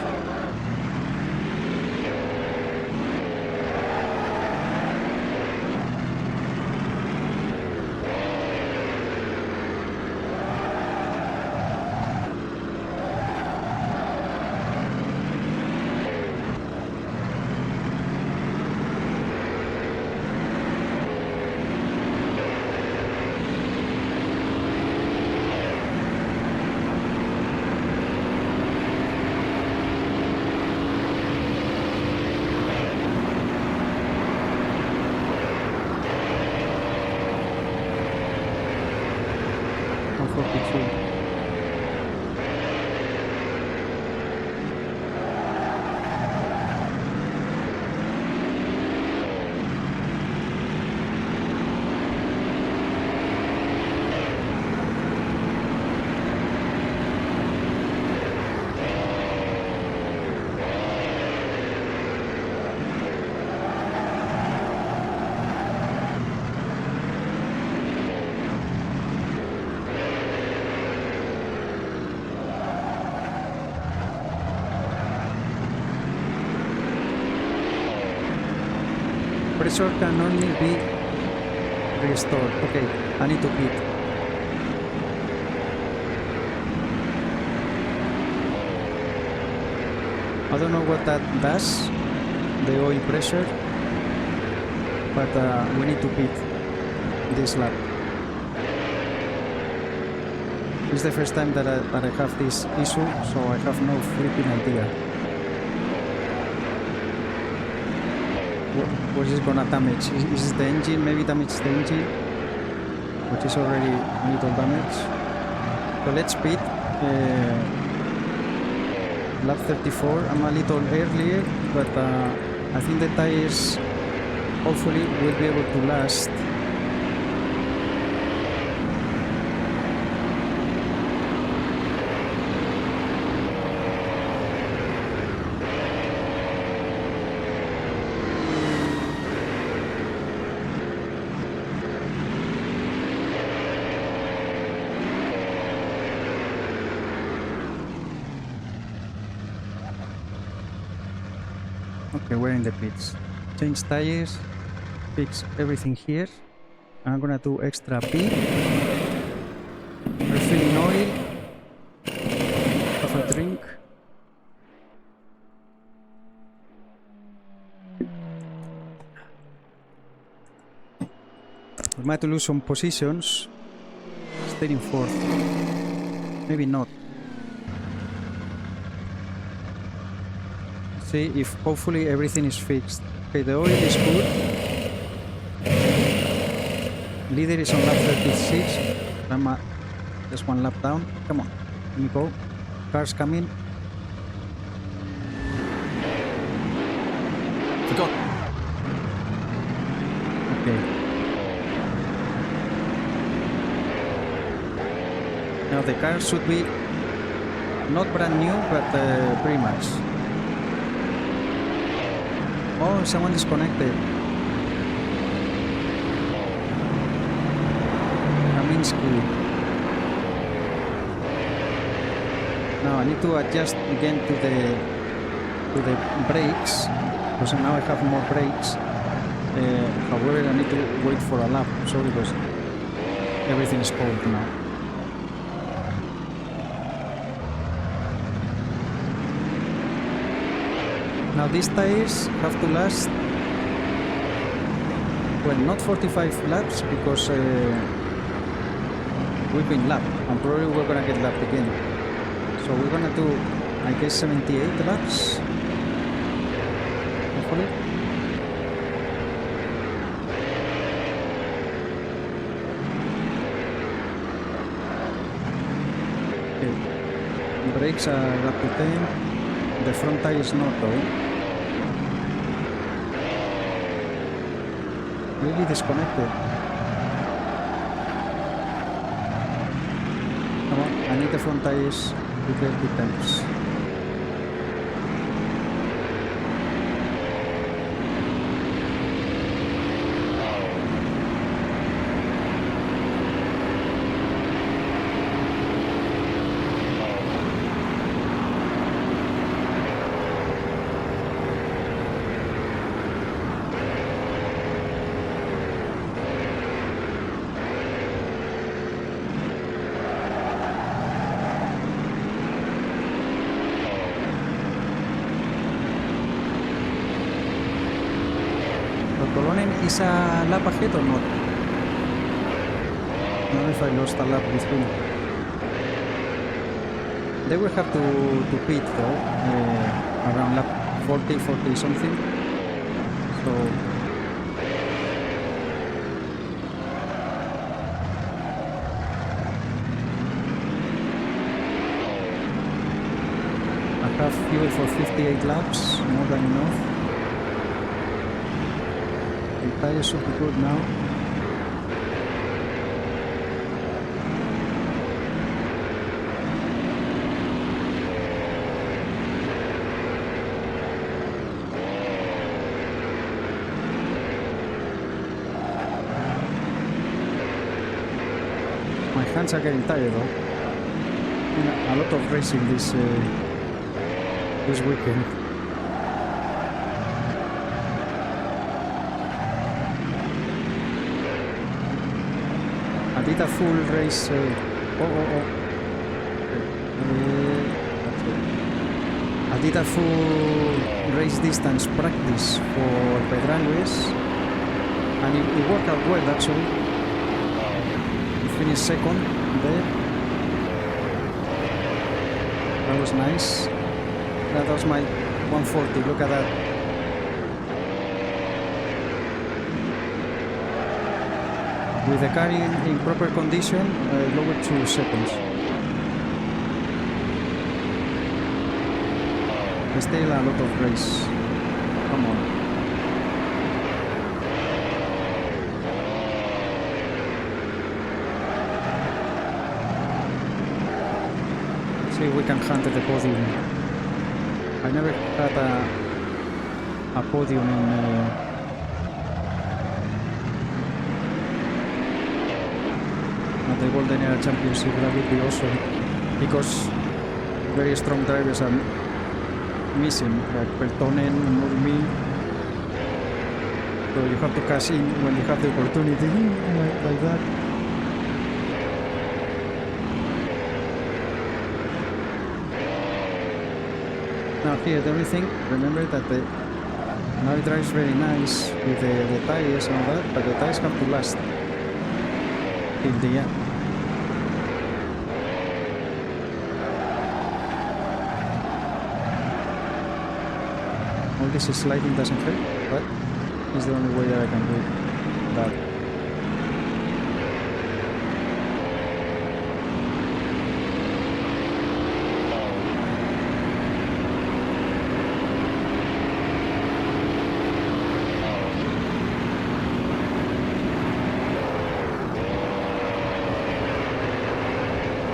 pressure can only be restored. Okay, I need to pit. I don't know what that does, the oil pressure, but we need to pit this lap. It's the first time that I have this issue, so I have no flipping idea. What is it gonna damage? Is it the engine? Maybe damage the engine, which is already a little damage. So let's pit. Lap 34. I'm a little earlier, but I think the tires hopefully will be able to last. Okay, we're in the pits. Change tires, fix everything here. I'm gonna do extra P. Refilling oil. Have a drink. We might lose some positions. Staying in fourth. Maybe not. See if hopefully everything is fixed. Okay, the oil is good. Leader is on lap 36. I'm just one lap down. Come on, let me go. Cars coming. Forgot. Okay. Now the car should be not brand new, but pretty much. Oh, someone disconnected. Kaminsky. Now I need to adjust again to the brakes, because now I have more brakes. However, I need to wait for a lap, so because everything is cold now. Now these tires have to last, well, not 45 laps, because we've been lapped, and probably we're gonna get lapped again. So we're gonna do, I guess, 78 laps, hopefully. Okay, brakes are up to 10, the front tire is not though. Really disconnected. Come on, I need the front tires to get the temps. Is a lap ahead or not? I don't know if I lost a lap with him. They will have to pit though, around lap 40 something. So I have fuel for 58 laps, more than enough. The tires should be good now. My hands are getting tired though. A lot of racing this weekend. did a full race. Okay. I did a full race distance practice for Pedrangues, and it worked out well actually. I finished second there. That was nice. That was my 140. Look at that. With the car in proper condition, lower 2 seconds. Still a lot of race. Come on. See if we can hunt the podium. I never had a podium at the Golden Era Championship. That would be awesome, because very strong drivers are missing, like Peltonen, Nurmi. So you have to cash in when you have the opportunity, like that. Now here, the only thing, remember that now it drives very nice with the tires and all that, but the tires have to last till the end. All this sliding doesn't help, but it's the only way that I can do that.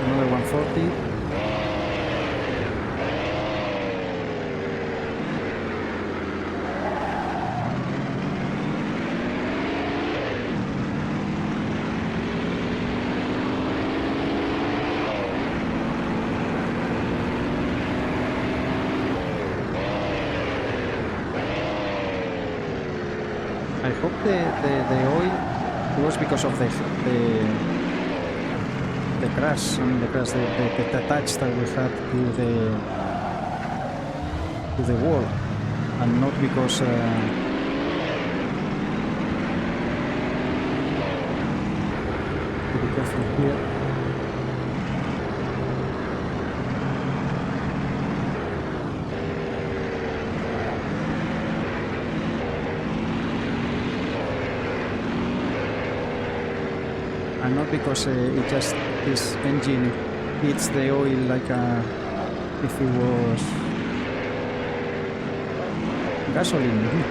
Another 140. I hope the oil was because of the crash. I mean the crash, the touch that we had to the wall, and not because be careful here. And not because it just, this engine eats the oil like if it was gasoline.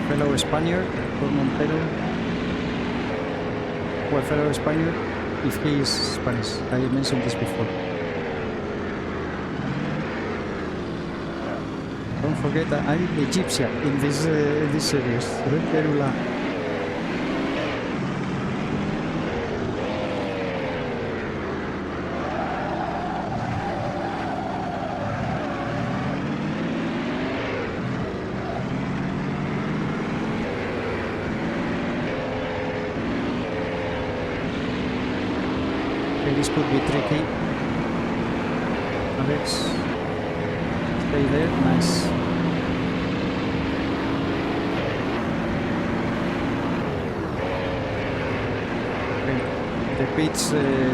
Fellow Spaniard, Paul Montero. Well, fellow Spaniard, if he is Spanish. I mentioned this before. Don't forget that I'm Egyptian in this series. Perula. Okay, this could be tricky. Alex, stay there. Nice. Okay, the pitch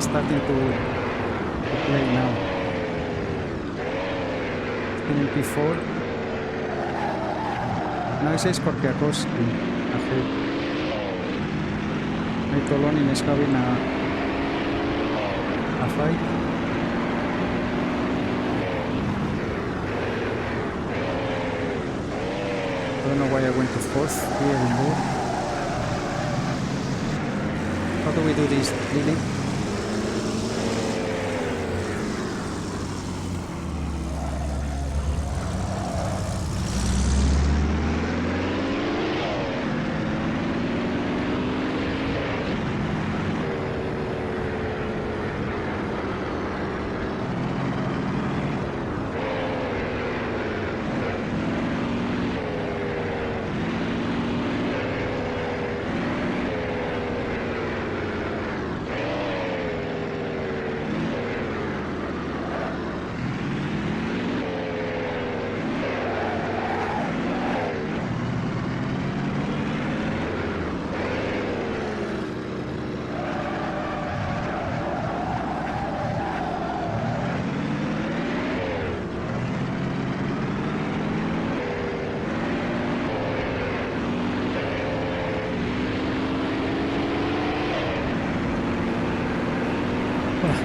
starting to play now. In P4. Now it says Korpiakowski ahead. Tolonin is having a fight. I don't know why I went to fourth here in board. How do we do this, Lily?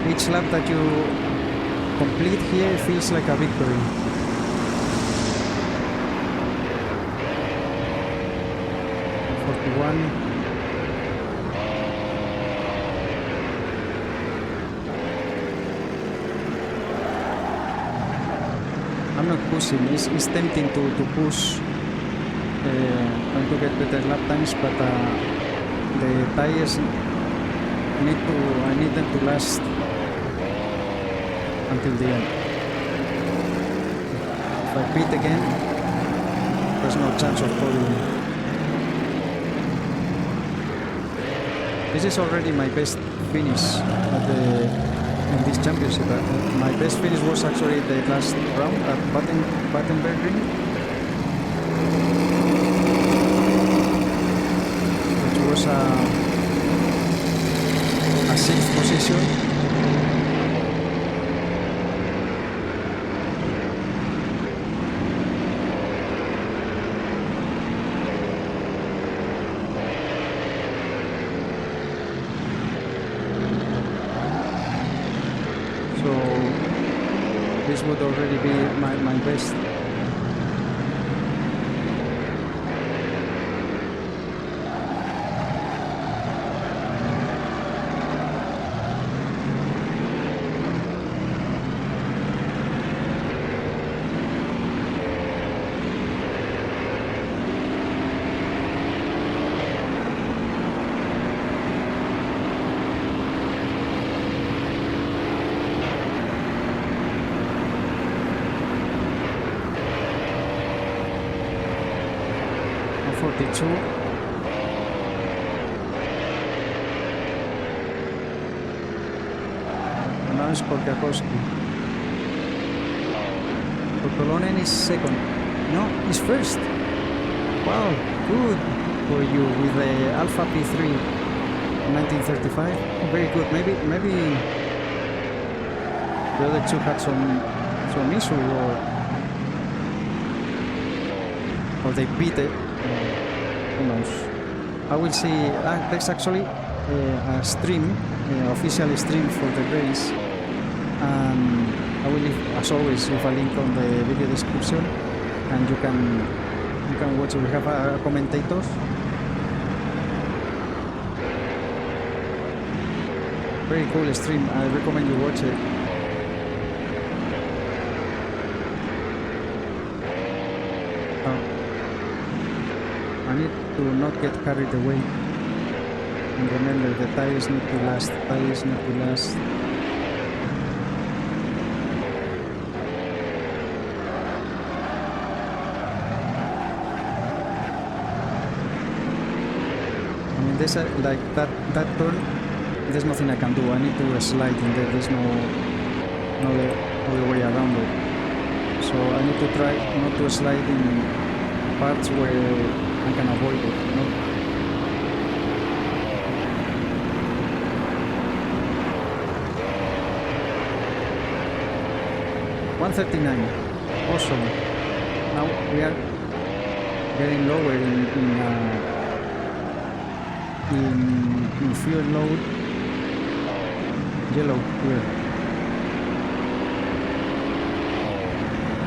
Each lap that you complete here feels like a victory. I'm not pushing. It's tempting to push, trying to get better lap times, but the tires I need them to last until the end. If I pit again, there's no chance of podium. This is already my best finish in this championship. My best finish was actually the last round at Battenberg Ring, which was a 6th position. So this would already be my best. Now it's Korpiakowski. Tolonen is second. No, he's first. Wow, good for you with the Alpha P3 1935. Oh, very good. Maybe the other two had some issue or they beat it. Who knows? I will see. There's actually a stream, official stream for the race. I will leave, as always, leave a link on the video description, and you can watch it. We have commentators. Very cool stream. I recommend you watch it. I need to not get carried away. And remember, the tires need to last. Tires need to last. I mean, there's like that turn. there's nothing I can do. I need to slide in there. There's no other way around it. So I need to try not to slide in parts where I can avoid it. You know? $139. Awesome. Now we are getting lower in fuel load. Yellow here.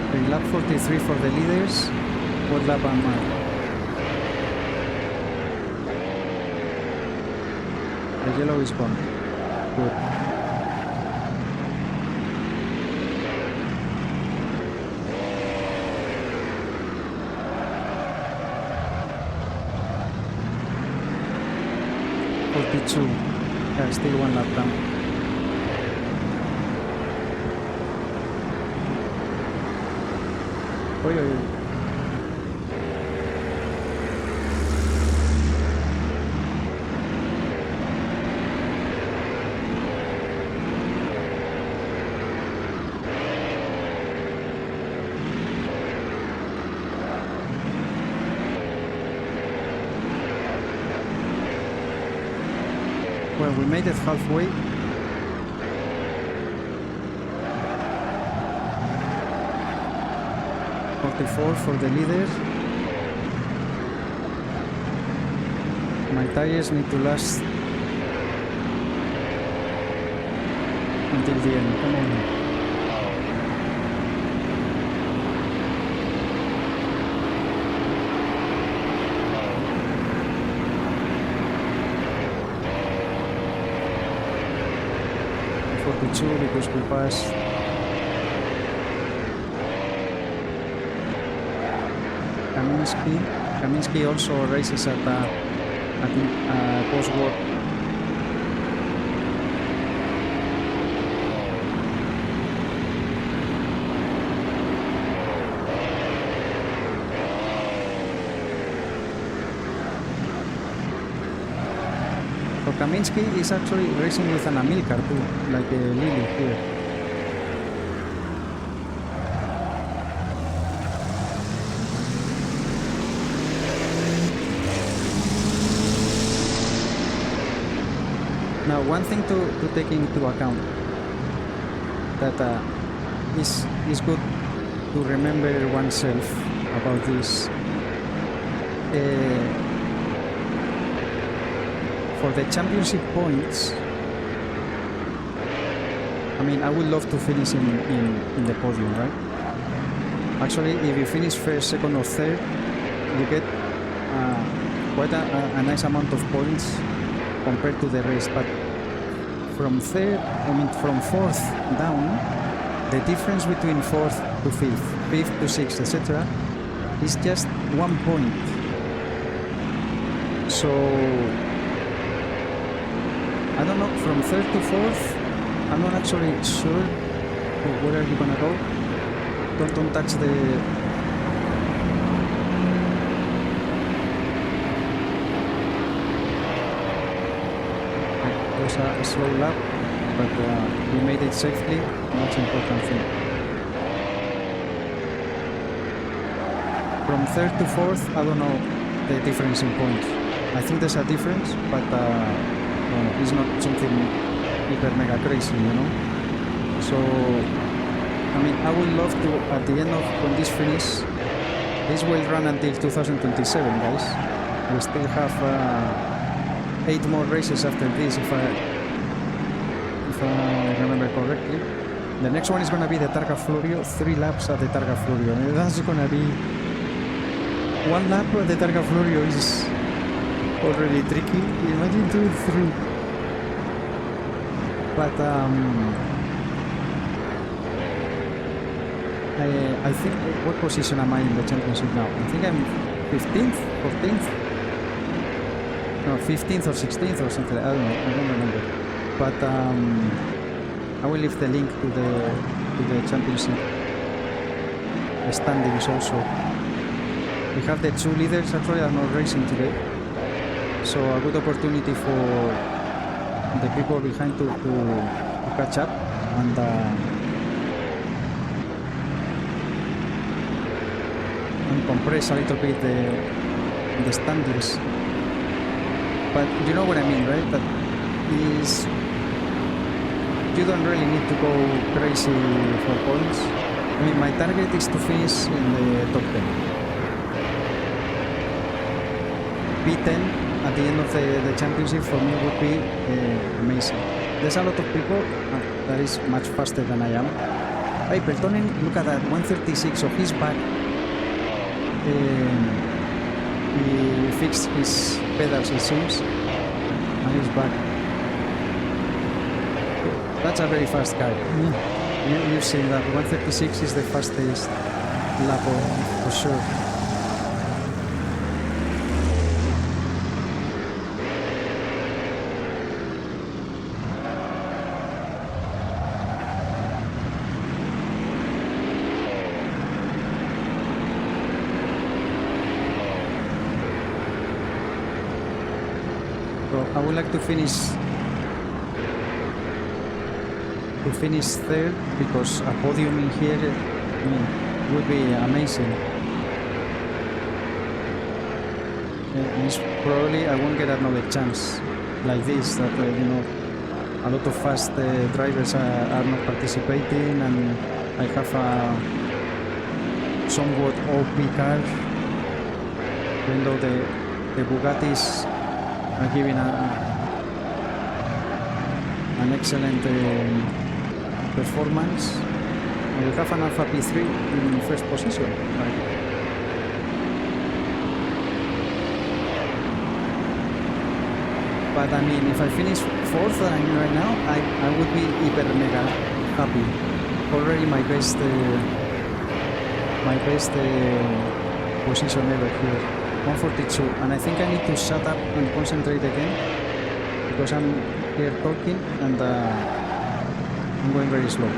Okay, lap 43 for the leaders. What lap am I? The yellow is gone. Good. Yeah, still one lap down. Oy, oy, oy. Well, we made it halfway. $44 for the leader. My tires need to last until the end. Come on. Because we passed Kaminsky also races at post-war. So Kaminsky is actually racing with an Amilcar too, like a Lily here. Now, one thing to take into account that is good to remember oneself about this. For the championship points, I mean, I would love to finish in the podium, right? Actually, if you finish first, second, or third, you get quite a nice amount of points compared to the race. But from fourth down, the difference between fourth to fifth to sixth, etc., is just 1 point. So I don't know, from third to fourth, I'm not actually sure where are you gonna go. Don't touch the... It was a slow lap, but we made it safely. That's an important thing. From third to fourth, I don't know the difference in points. I think there's a difference, but it's not something hyper mega crazy, you know. So, I mean, I would love to, at the end of when this finishes, this will run until 2027, guys. We still have 8 more races after this, if I remember correctly. The next one is going to be the Targa Florio, 3 laps at the Targa Florio. And that's going to be 1 lap at the Targa Florio is already tricky. Imagine doing 3. But I think, what position am I in the championship now? I think I'm 15th, 14th, no, 15th or 16th or something. I don't know. I don't remember. But I will leave the link to the championship standings also. We have the 2 leaders actually are not racing today, so a good opportunity for the people behind to catch up and compress a little bit the standings. But you know what I mean, right? That is, you don't really need to go crazy for points. I mean, my target is to finish in the top 10. P10 at the end of the championship for me would be amazing. There's a lot of people that is much faster than I am. Hey, Peltonen, look at that, 136, so he's back. He fixed his pedals, it seems, and he's back. That's a very fast car. You've seen that 136 is the fastest lap for sure. So I would like to finish third, because a podium in here, I mean, would be amazing. And probably I won't get another chance like this, that you know, a lot of fast drivers are not participating, and I have a somewhat OP car, even though the Bugattis are giving an excellent performance. We have an Alpha P3 in first position. Right? But I mean, if I finish fourth right now, I would be hyper mega happy. Already my best position ever here, 142. And I think I need to shut up and concentrate again, because I'm here talking and I'm going very slow.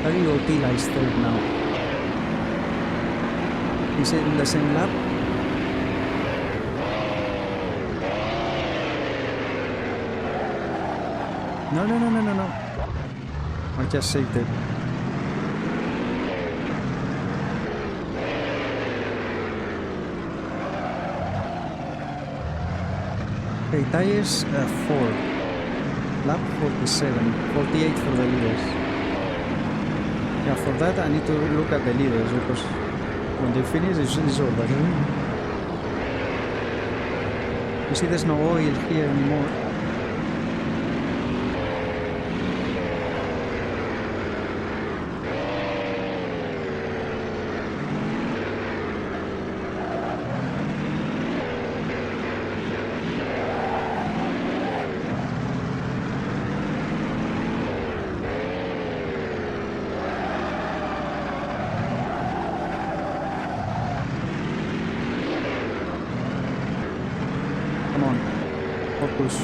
Dario Tila is third now. Is it in the same lap? No. I just saved it. Okay, tires 4. Lap 47. 48 for the leaders. Yeah, for that I need to look at the leaders, because when they finish it's over. You see, there's no oil here anymore. Come on, focus.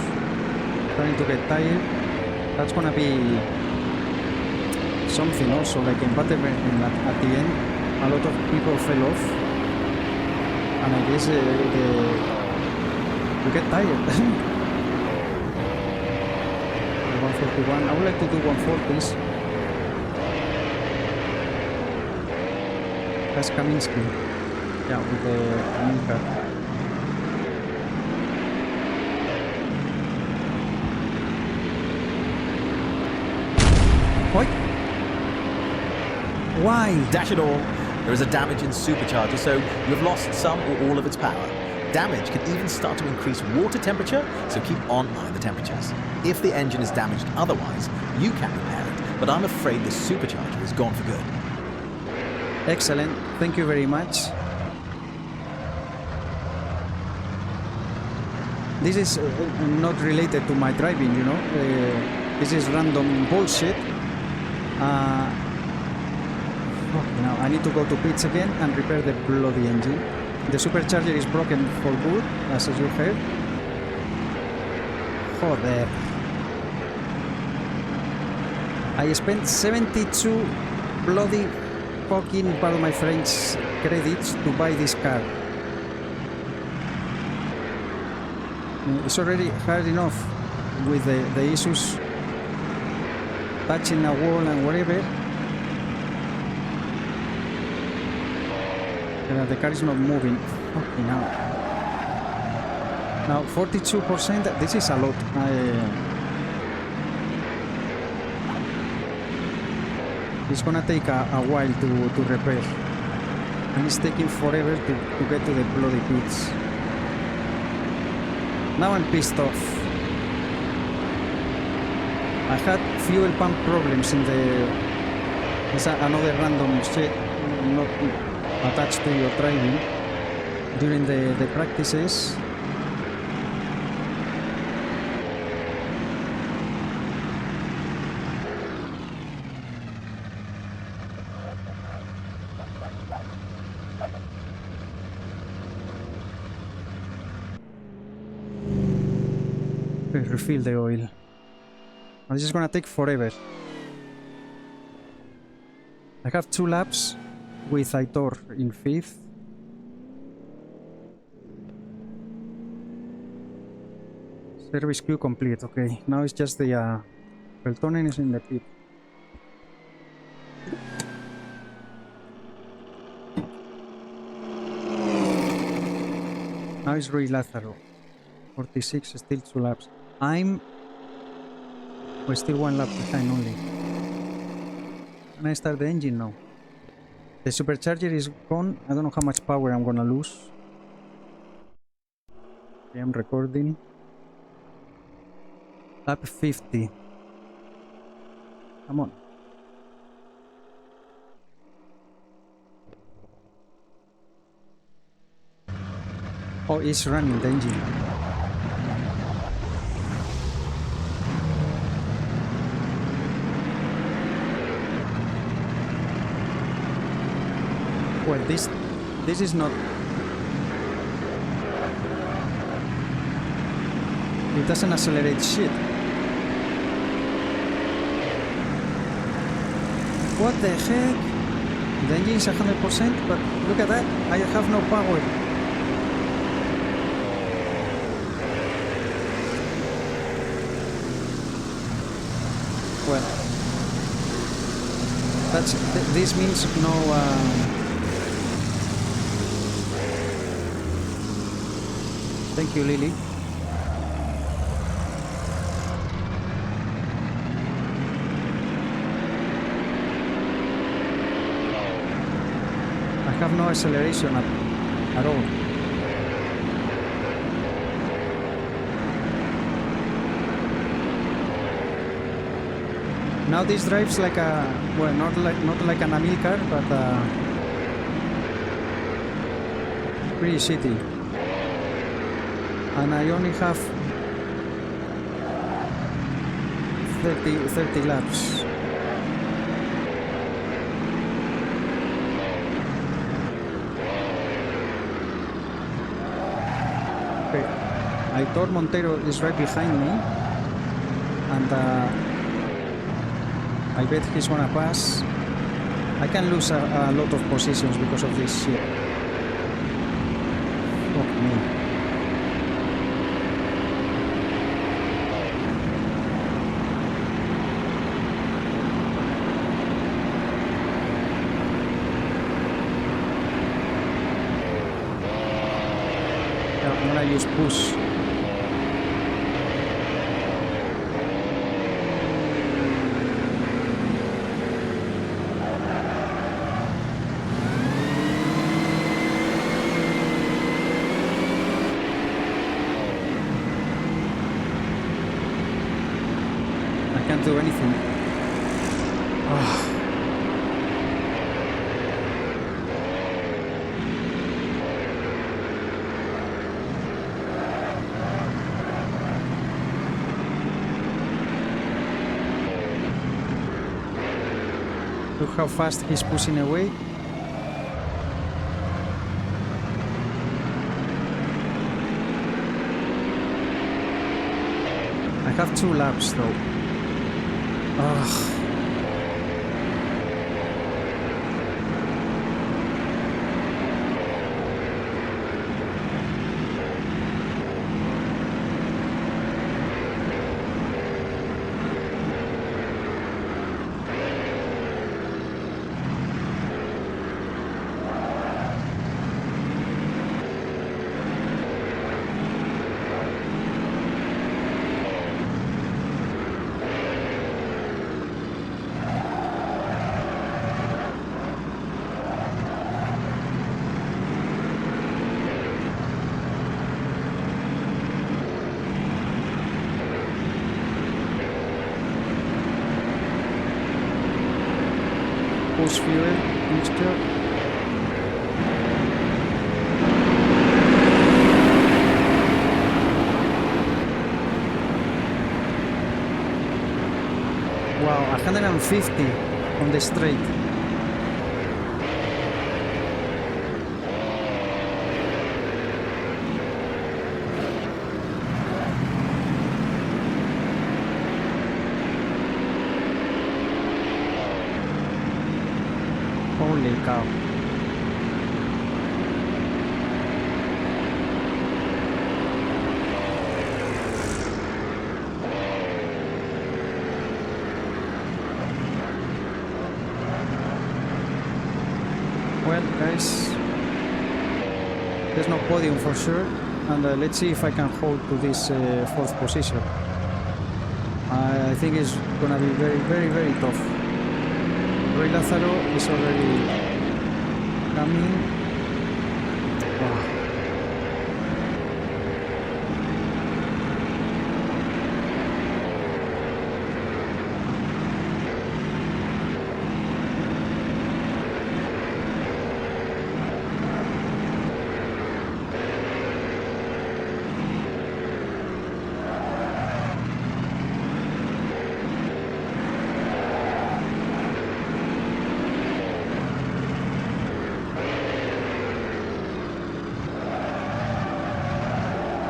Trying to get tired. That's gonna be something also, like in Battle at the end. A lot of people fell off, and I guess you get tired. 141. I would like to do 140s. That's Kaminsky. Yeah, with the Milka. What? Why? Dash it all. There is a damage in supercharger, so you've lost some or all of its power. Damage can even start to increase water temperature, so keep on eye the temperatures. If the engine is damaged otherwise, you can repair it, but I'm afraid the supercharger is gone for good. Excellent. Thank you very much. This is not related to my driving, you know. This is random bullshit. Now I need to go to pits again and repair the bloody engine. The supercharger is broken for good, as you heard. Joder. I spent 72 bloody fucking, pardon my French, credits to buy this car. It's already hard enough with the issues touching a wall and whatever. The car is not moving. Okay, now 42%. This is a lot. It's gonna take a while to repair, and it's taking forever to get to the bloody pits. Now I'm pissed off. I had fuel pump problems in the... It's another random shit not attached to your driving during the practices. Refill the oil. This is gonna take forever. I have 2 laps with Aitor in 5th. Service queue complete. Okay, now it's just the Peltonen is in the pit. Now it's Rui Lázaro. 46, still 2 laps. We're still 1 lap behind only. Can I start the engine now? The supercharger is gone. I don't know how much power I'm gonna lose. Okay, I'm recording. Lap 50. Come on. Oh, it's running the engine. Well, this is not... It doesn't accelerate shit. What the heck? The engine is 100%, but look at that. I have no power. Well, this means no... Thank you, Lily. I have no acceleration at all. Now this drives like a... Well, not like an Amilcar, but pretty shitty. And I only have 30 laps. Okay, Aitor Montero is right behind me, and I bet he's gonna pass. I can lose a lot of positions because of this shit. Fuck me. I'm gonna use push. I can't do anything. Look how fast he's pushing away. I have 2 laps though. boost fuel mixture. Wow, 150 on the straight. Holy cow. Well, guys, there's no podium for sure, and let's see if I can hold to this fourth position. I think it's gonna be very, very, very tough. Rey Lázaro is already coming. Wow.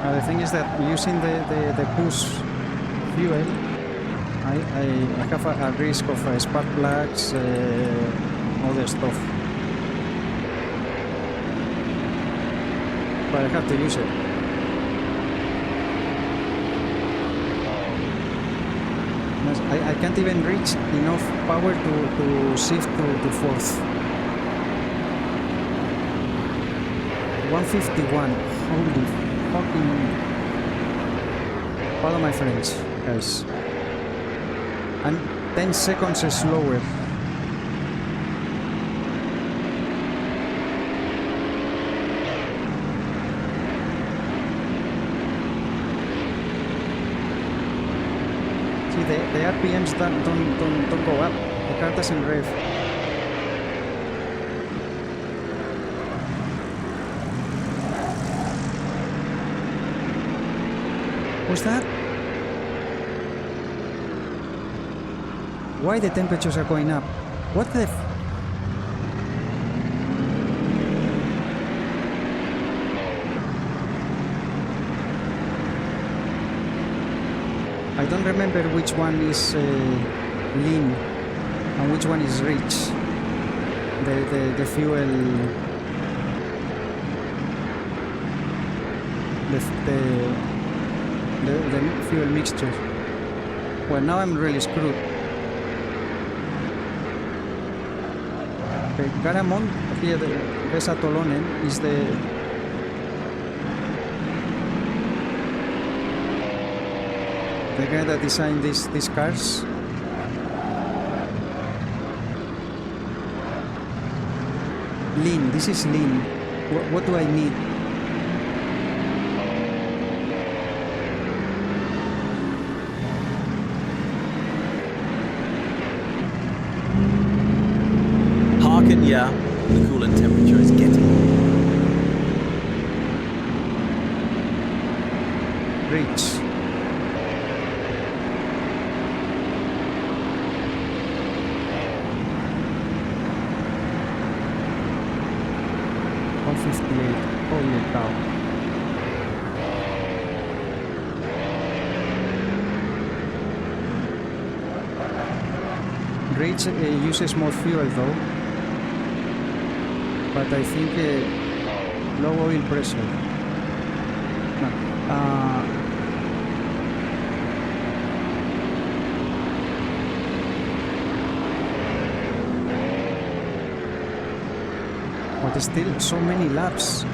The thing is that using the boost fuel, I have a risk of spark plugs, other stuff. But I have to use it. I can't even reach enough power to shift to fourth. 151. Holy fucking... Follow my French, guys. I'm 10 seconds slower. See, the RPMs don't go up. The car doesn't rev. What's that? Why the temperatures are going up? What the I don't remember which one is lean and which one is rich. The fuel... The fuel mixture. Well, now I'm really screwed. Okay, Garamond here, the Vesa Tolonen is the guy that designed these cars. Lean. This is lean. What do I need? Yeah, the coolant temperature is getting rich. Holy cow. Rich uses more fuel though. But I think low oil pressure. No. But still so many laps.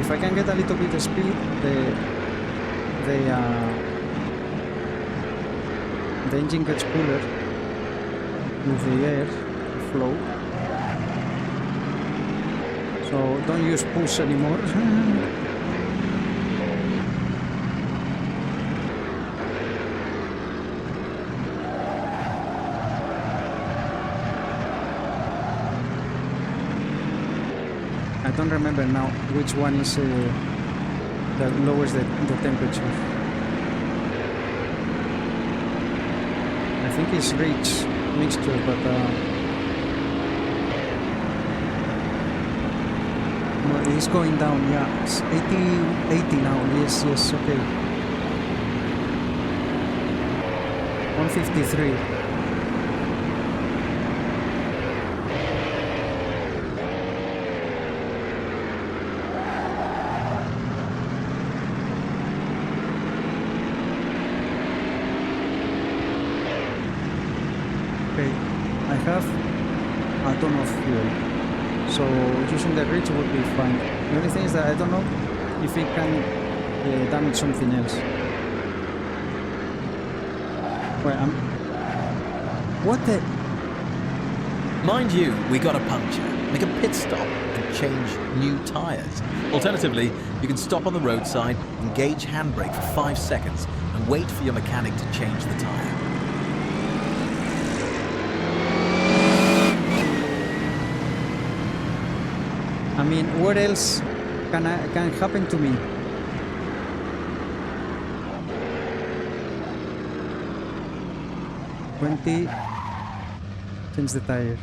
if I can get a little bit of speed, the engine gets cooler with the air flow. So don't use push anymore. I don't remember now which one is that lowers the temperature. I think it's rich mixture, but no, it's going down. Yeah, it's 80 now. Yes, okay. 153. I have a ton of fuel, so using the bridge would be fine. The only thing is that I don't know if it can damage something else. Wait, what the? Mind you, we got a puncture. Make a pit stop and change new tyres. Alternatively, you can stop on the roadside, engage handbrake for 5 seconds, and wait for your mechanic to change the tyre. I mean, what else can happen to me? Change the tire.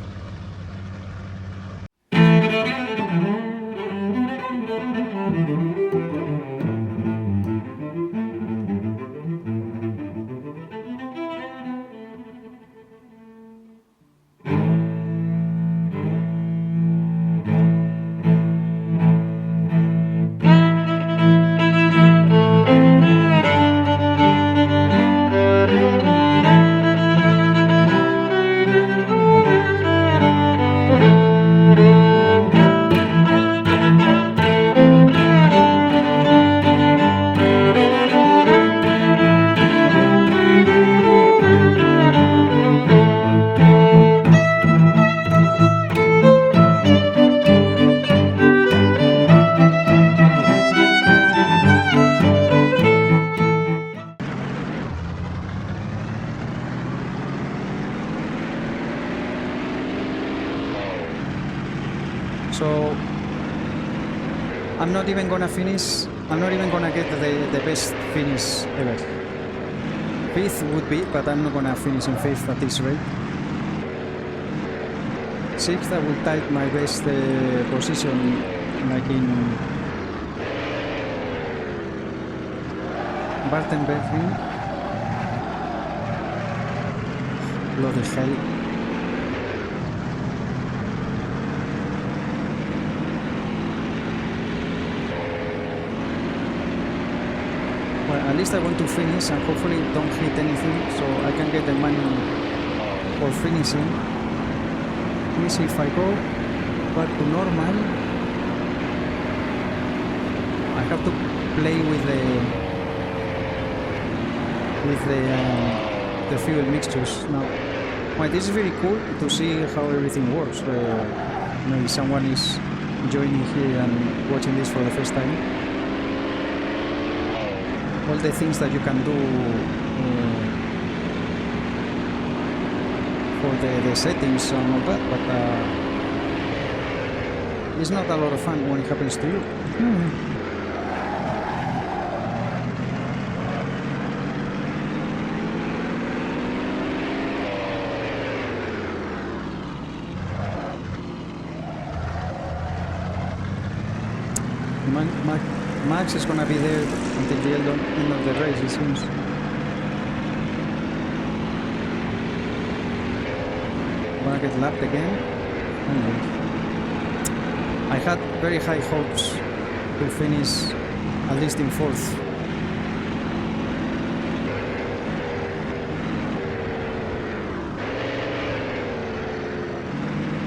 So I'm not even gonna finish. I'm not even gonna get the best finish ever. 5th would be, but I'm not gonna finish in 5th at this rate. 6th, I will take my best position, like in Bartenberg. Bloody hell. At least I want to finish and hopefully don't hit anything, so I can get the money for finishing. Let me see if I go back to normal. I have to play with the fuel mixtures now. Well, this is very cool to see how everything works. Maybe someone is joining here and watching this for the first time. All the things that you can do for the settings and all that, but it's not a lot of fun when it happens to you. Max is gonna be there until the end of the race, it seems. Gonna get lapped again. Anyway. I had very high hopes to finish at least in 4th.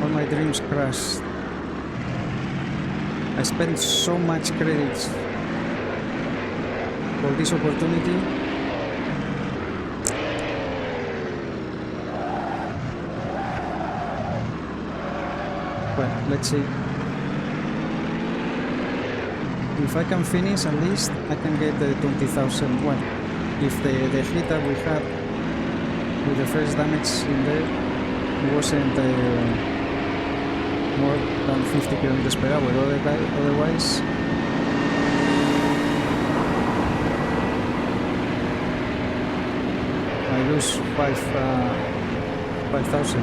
All my dreams crashed. I spent so much credits for this opportunity. Well, let's see. If I can finish, at least I can get the 20,000. Well, if the hit that we had with the first damage in there wasn't more than 50 kilometers per hour, otherwise I lose 5,000.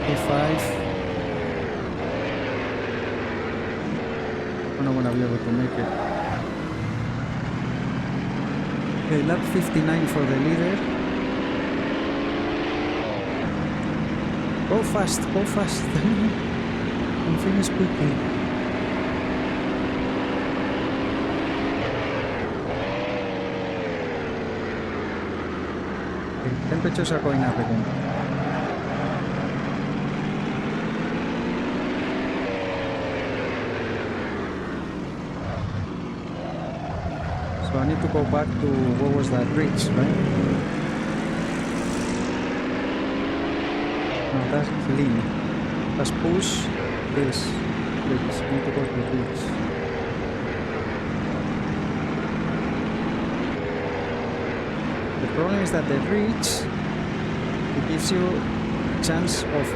P5. I'm not gonna be able to make it. Okay, lap 59 for the leader. Go fast, go fast. And finish quickly. Okay, temperatures are going up again. So I need to go back to, what was that, bridge, right? No, that's lean. That's push, this, bridge. I need to go to the bridge. The problem is that the bridge, it gives you a chance of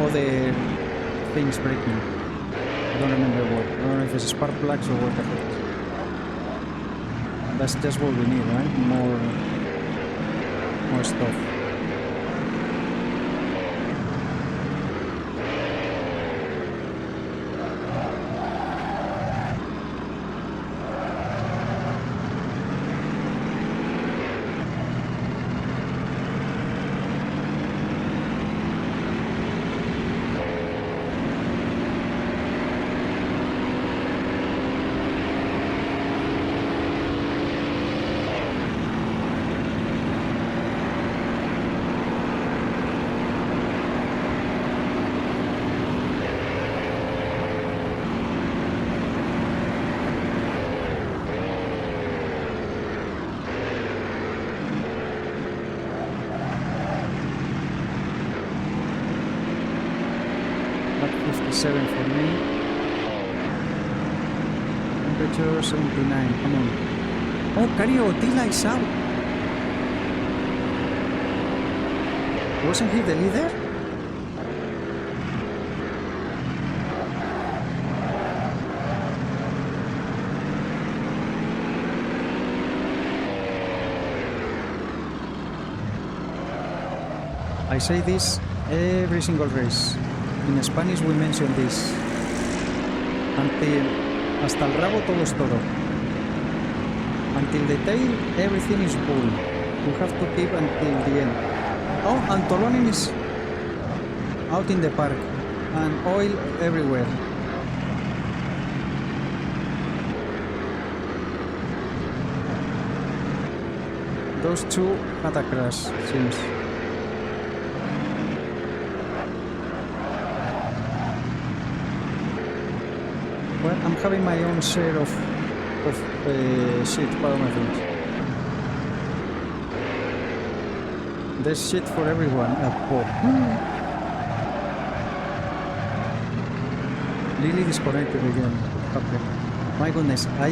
other things breaking. I don't remember what. I don't know if it's spark plugs or what the heck. That's just what we need, right? More stuff. About 57 for me. Temperature 79, come on. Oh, Cario, Tila is out. Wasn't he the leader? I say this every single race. In Spanish we mention this. Hasta el rabo todo es todo. Until the tail, everything is bull. You have to keep until the end. Oh, and Tolonin is out in the park. And oil everywhere. Those two had a crash, seems. Well, I'm having my own share of shit, pardon my French. There's shit for everyone at Pop. Lily disconnected again. Okay. My goodness, I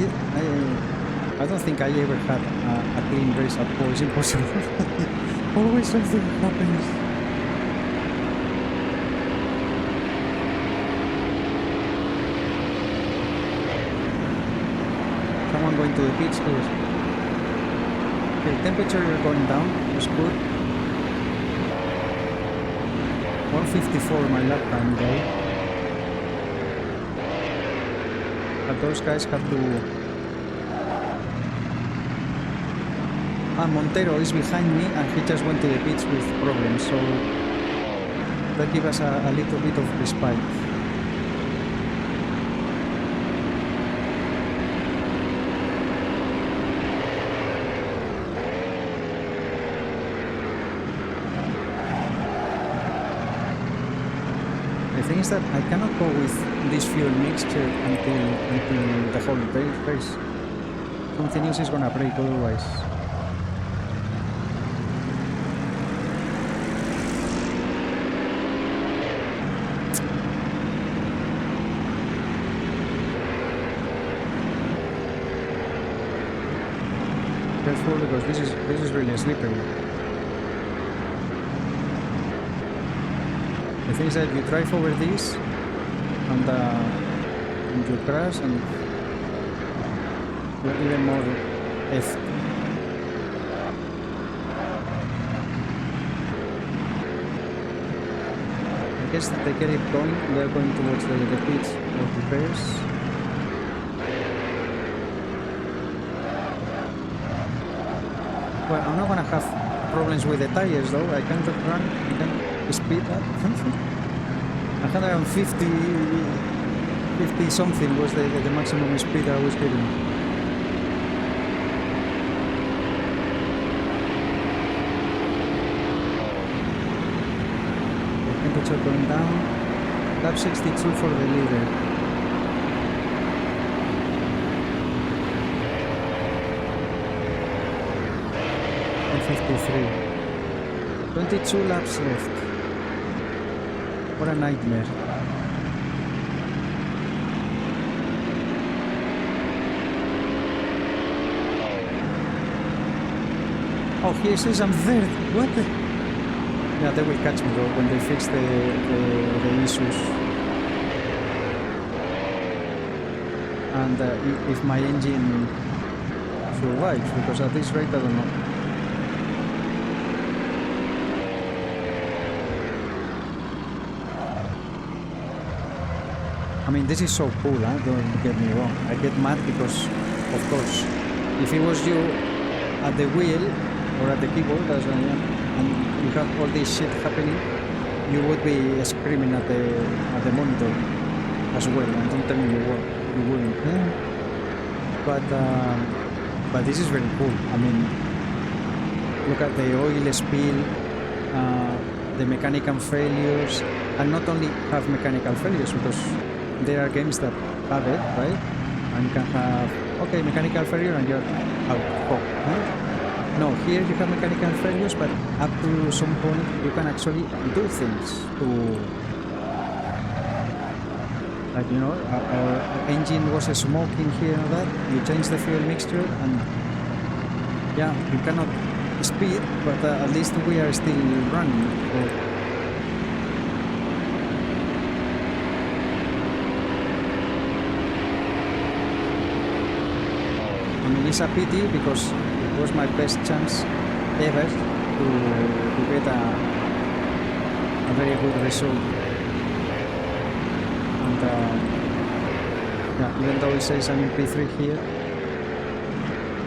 don't think I ever had a clean race at Pop. It's impossible. Always something happens. Going to the pitch here. Okay, temperature is going down. That's good. 154 my lap time though. But those guys have to. Montero is behind me and he just went to the pitch with problems, so that gives us a little bit of respite. is that I cannot go with this fuel mixture until the whole race. Something else is gonna break otherwise. Careful, because this is really slippery. The thing is that you drive over this and you crash and you're even more effed. I guess that they get it going, they're going towards the pits of repairs. Well, I'm not gonna have problems with the tires though. I can run, I can speed up. 150 something was the maximum speed I was getting. The temperature going down. Lap 62 for the leader. And 53. 22 laps left. What a nightmare. Oh, here says I'm third. What the? Yeah, they will catch me though when they fix the issues. And if my engine survives, because at this rate I don't know. I mean, this is so cool, huh? Don't get me wrong. I get mad because, of course, if it was you at the wheel or at the keyboard, as I am, and you have all this shit happening, you would be screaming at the monitor as well. And don't tell me you wouldn't. But this is very cool. I mean, look at the oil spill, the mechanical failures, and not only have mechanical failures because there are games that have it, right? And you can have, okay, mechanical failure and you're out. Right? No, here you have mechanical failures, but up to some point you can actually do things to, like, you know, our engine was smoking here and that. You change the fuel mixture and yeah, you cannot speed, but at least we are still running. So, it's a pity because it was my best chance ever to get a very good result. And yeah, even though it says I'm in P3 here,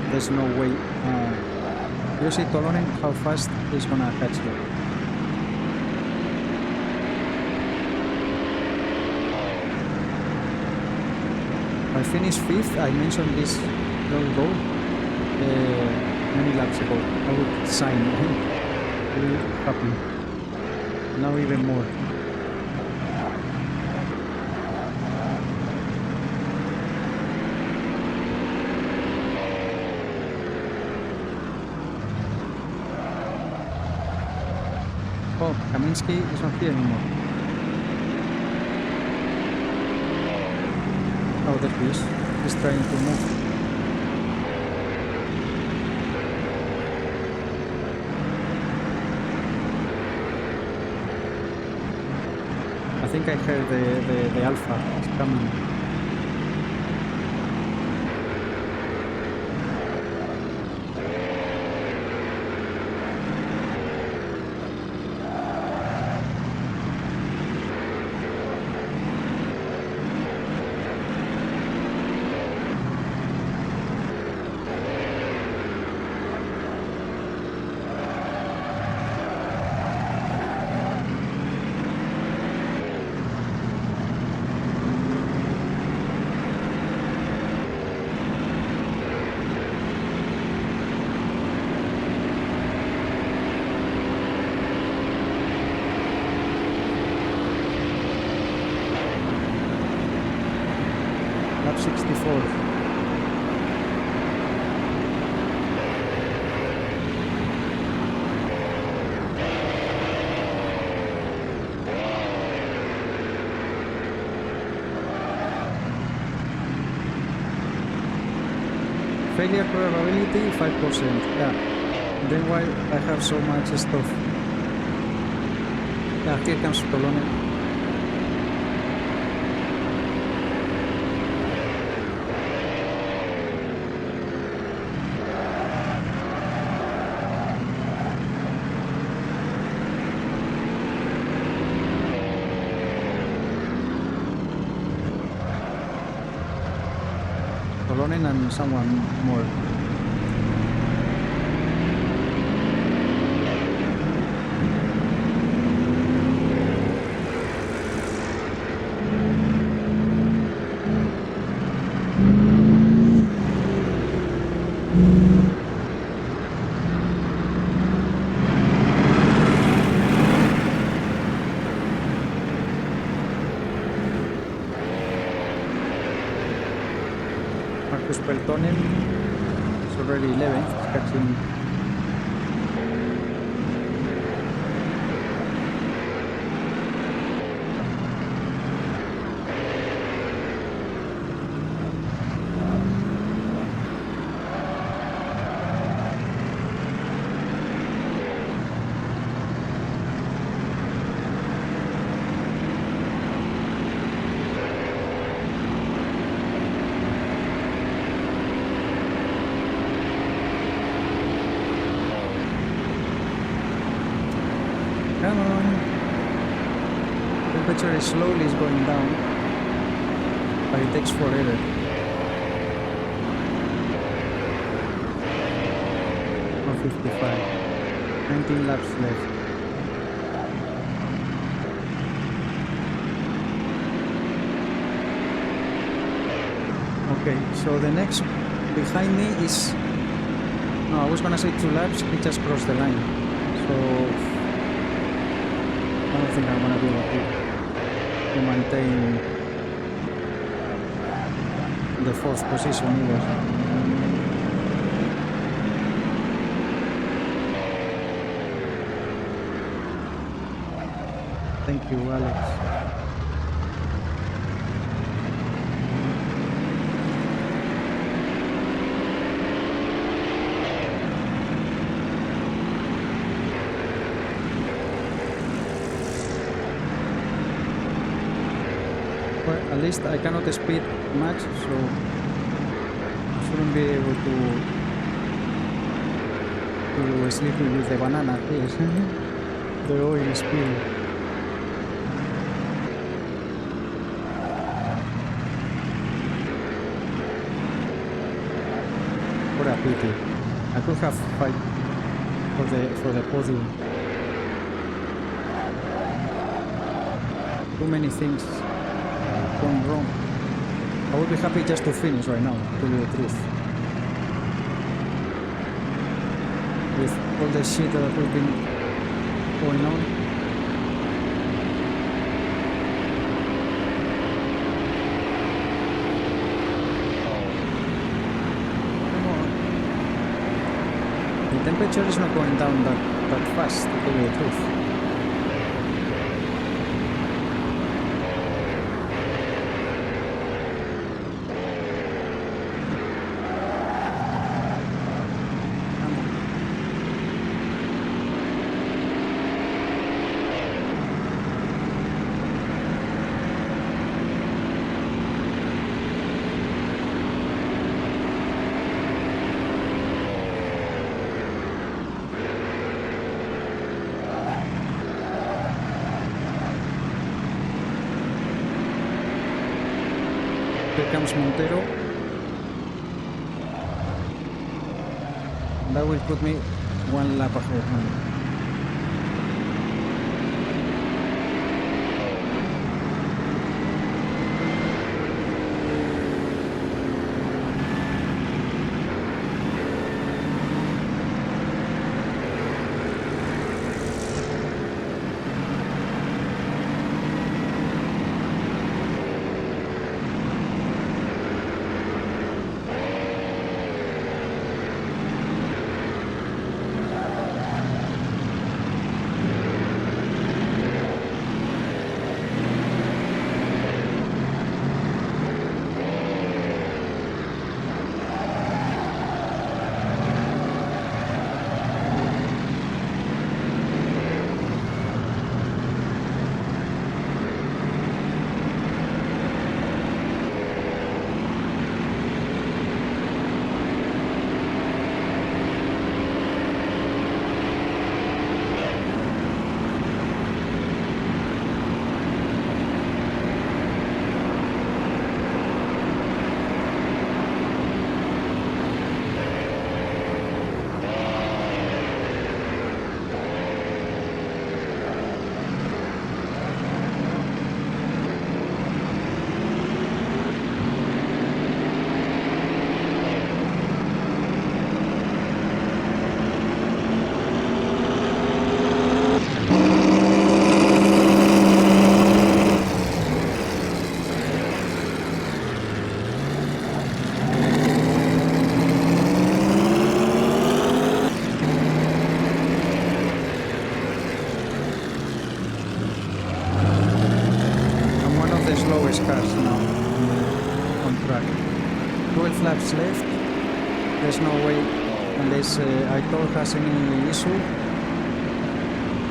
there's no way. You see Tolonen how fast he's gonna catch you. I finished 5th. I mentioned this long ago, many laps ago. I would sign really happy. Now even more. Oh, Kaminsky is not here anymore. Oh, there he is. He's trying to move. I think I heard the Alpha is coming. failure probability 5%. Yeah. Then why I have so much stuff? Yeah, here comes Cologne. Cologne and someone more. Marcus Peltonen is already 11th, catching come on. Temperature is slowly going down, but it takes forever. Or 55. 19 laps left. Okay, so the next behind me is... No, I was gonna say 2 laps, he just crossed the line. So I don't think I'm gonna be able to maintain the 4th position either. Thank you, Alex. Well, at least I cannot speed much, so I shouldn't be able to sleep with the banana here. The oil spill. What a pity. I could have fight for the podium. Too many things gone wrong. I would be happy just to finish right now, to tell you the truth. With all the shit that has been going on. Come on. The temperature is not going down that fast, to tell you the truth. Here comes Montero. That will put me 1 lap ahead. there's no way, unless iTor has any issue,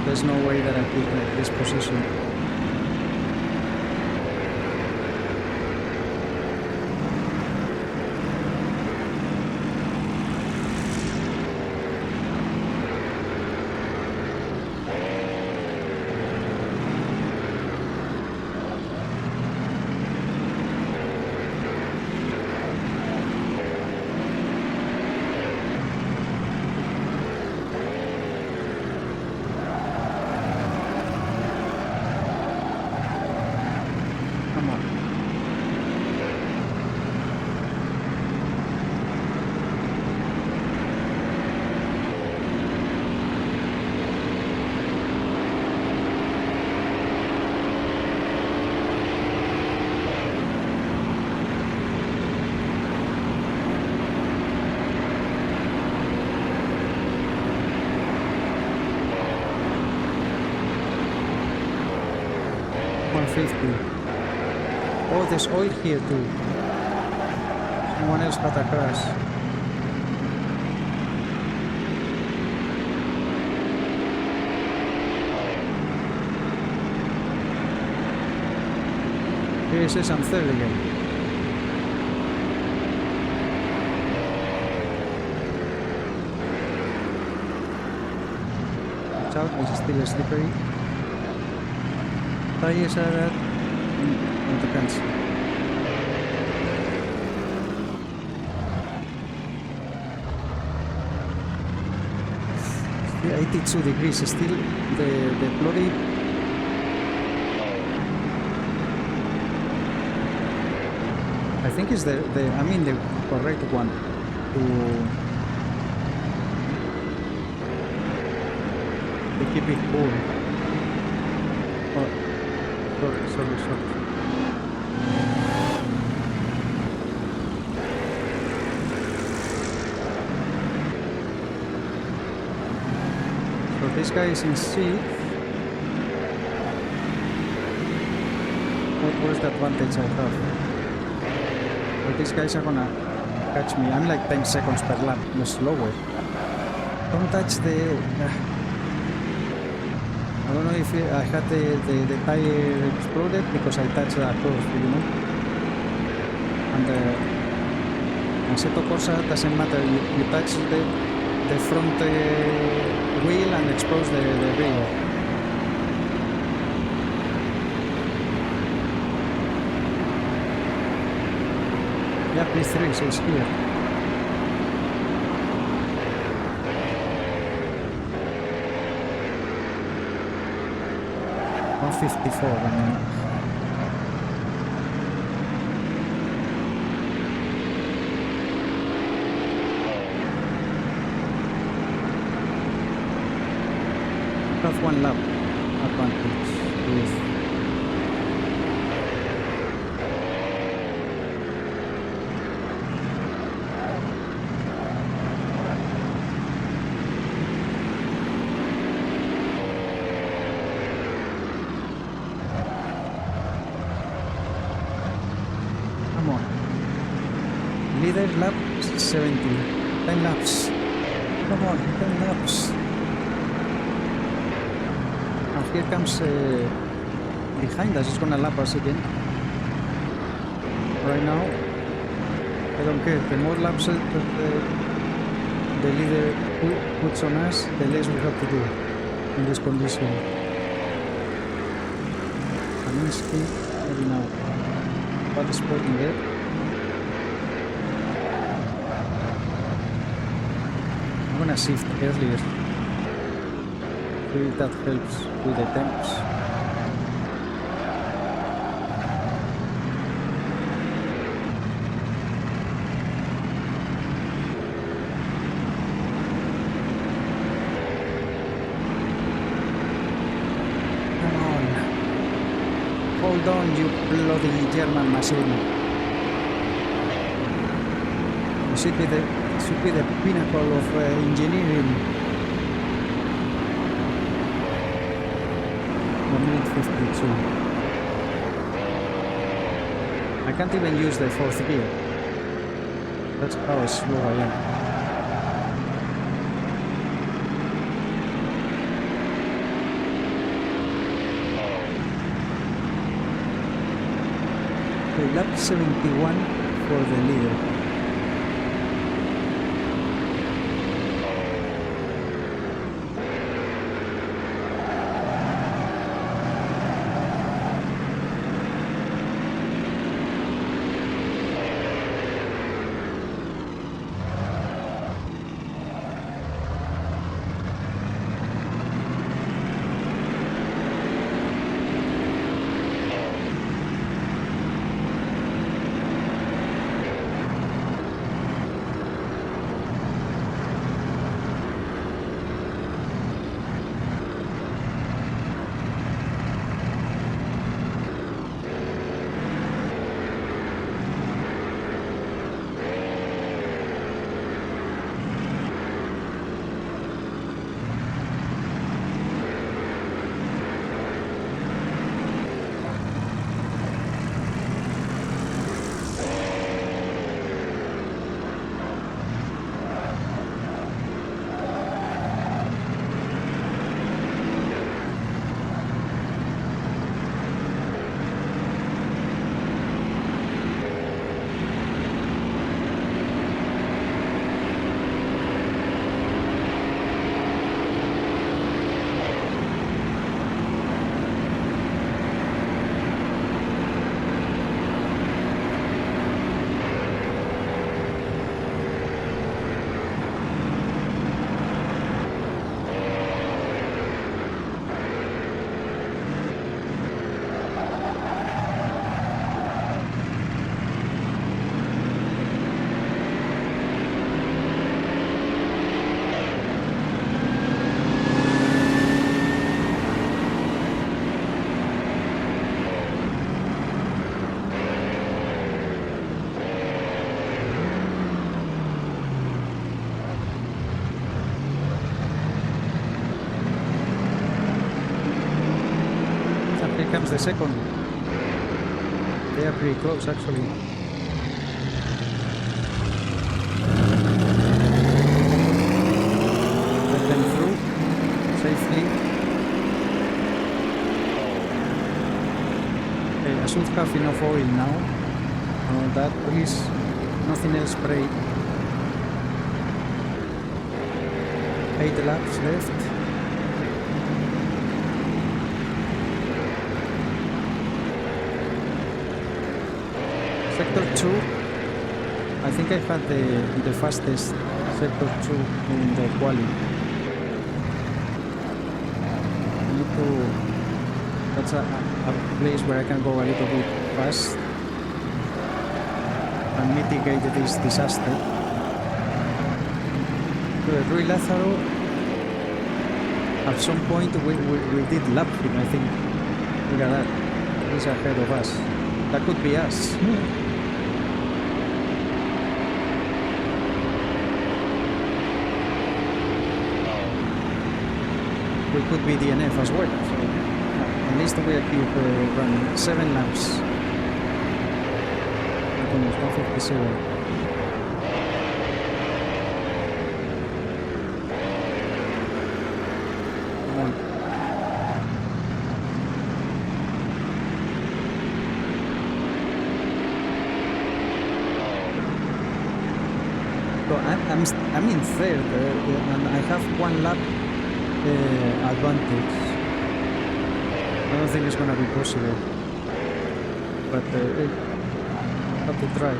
there's no way that I keep this position. Come on. Oh, there's oil here too. Someone else had a crash. Here it says I'm third again. Watch out, it's still slippery. Tires are at on the fence. Still 82 degrees, still the bloody I think it's the correct one to keep it cool. Oh, sorry. So this guy is in C. What is the advantage I have? Well, these guys are gonna catch me. I'm like 10 seconds per lap, no slower. Don't touch the... I don't know if I had the tire exploded because I touched the post, you know. And Assetto Corsa doesn't matter. You touch the front wheel and expose the rear. Yeah, P3 is here. $154, I mean. Have one lap advantage with leader lap 70, 10 laps. Come on, 10 laps. And here comes behind us, it's gonna lap us again. Right now, I don't care. The more laps the leader puts on us, the less we have to do in this condition. Kaminsky, maybe now. What is sporting there? I'm gonna shift earlier. Maybe that helps with the temps. Come on. Hold on, you bloody German machine. You should be the pinnacle of engineering. 1:52. I can't even use the fourth gear. That's how slow I am. Okay, lap 71 for the leader. Comes the second. They are pretty close actually. Let them through safely. Okay, I should have enough oil now. That please, nothing else spray. 8 laps left. Sector 2, I think I had the fastest Sector 2 in the quali. I need to, that's a place where I can go a little bit fast and mitigate this disaster. Rui Lázaro, at some point we did lap him, I think. Look at that, he's ahead of us. That could be us. We could be DNF as well, so at least we keep running 7 laps. Almost 157. Come on. So I'm in third, and I have 1 lap advantage. I don't think it's gonna be possible, but have to try.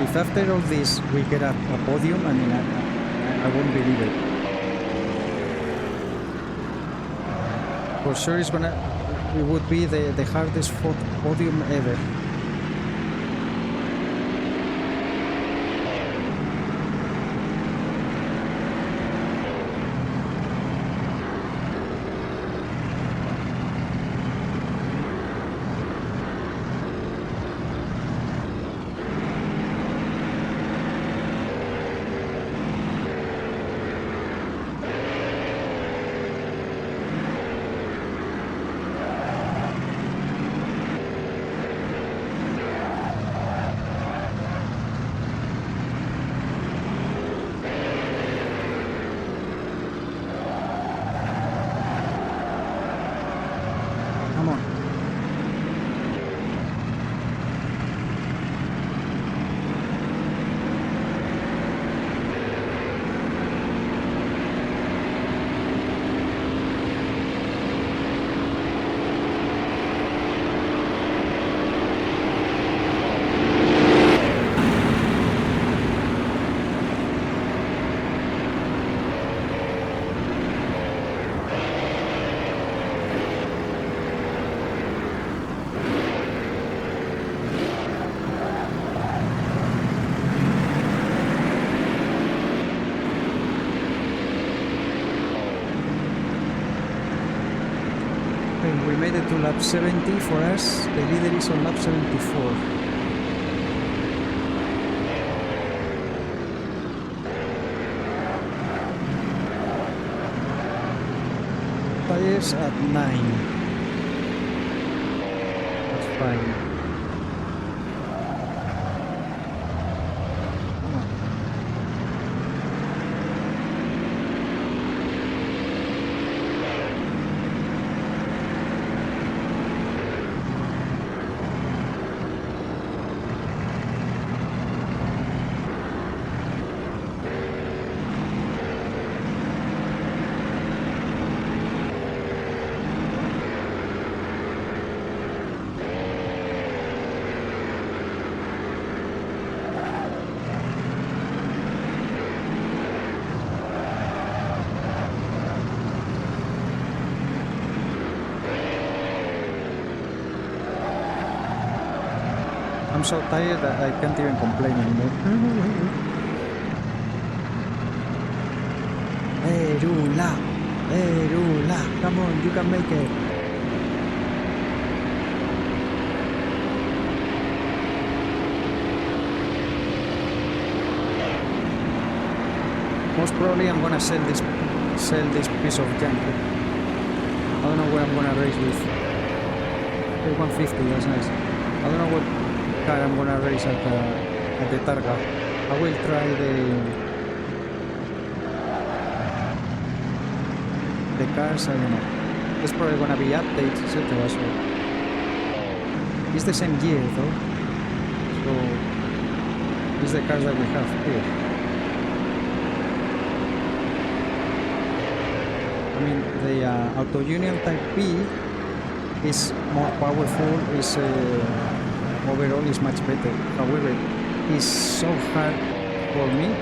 If after all this we get a podium, I mean, I won't believe it. For sure, it would be the hardest podium ever. we made it to lap 70 for us. The leader is on lap 74. Tires at 9. That's fine. Come on. I'm so tired that I can't even complain anymore. Erula! Erula! Come on, you can make it! Most probably I'm gonna sell this piece of junk. I don't know where I'm gonna race with. 150, that's nice. I don't know what car I'm gonna race at the Targa. I will try the cars, I don't know. There's probably gonna be updates, etc. So it's the same year though. So it's the cars that we have here. I mean, the Auto Union Type B is more powerful, is overall is much better. However, it's so hard for me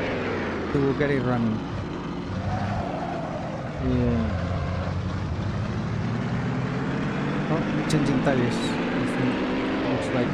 to get it running. Oh, changing tires, I think, looks like.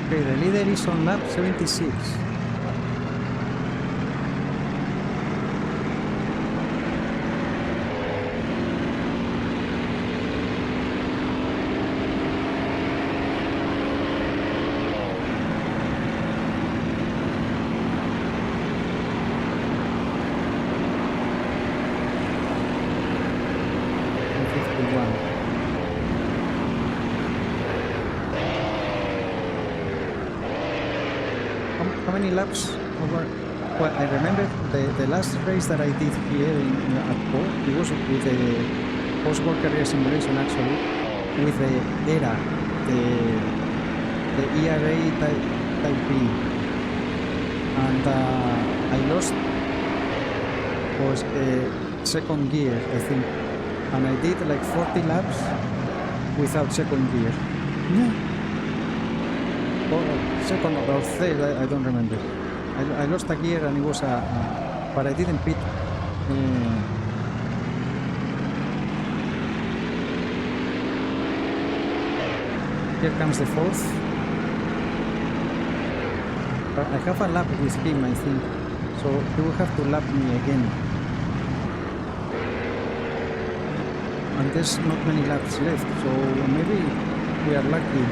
Okay, the leader is on lap 76. How many laps over? Well, I remember the last race that I did here at PAU, it was with the post-world career simulation actually, with the ERA, the ERA type B, and I lost was second gear, I think, and I did like 40 laps without second gear. Or second or third, I don't remember. I lost a gear and it was but I didn't pit. Here comes the fourth. But I have a lap with him, I think, so he will have to lap me again. And there's not many laps left, so maybe we are lucky.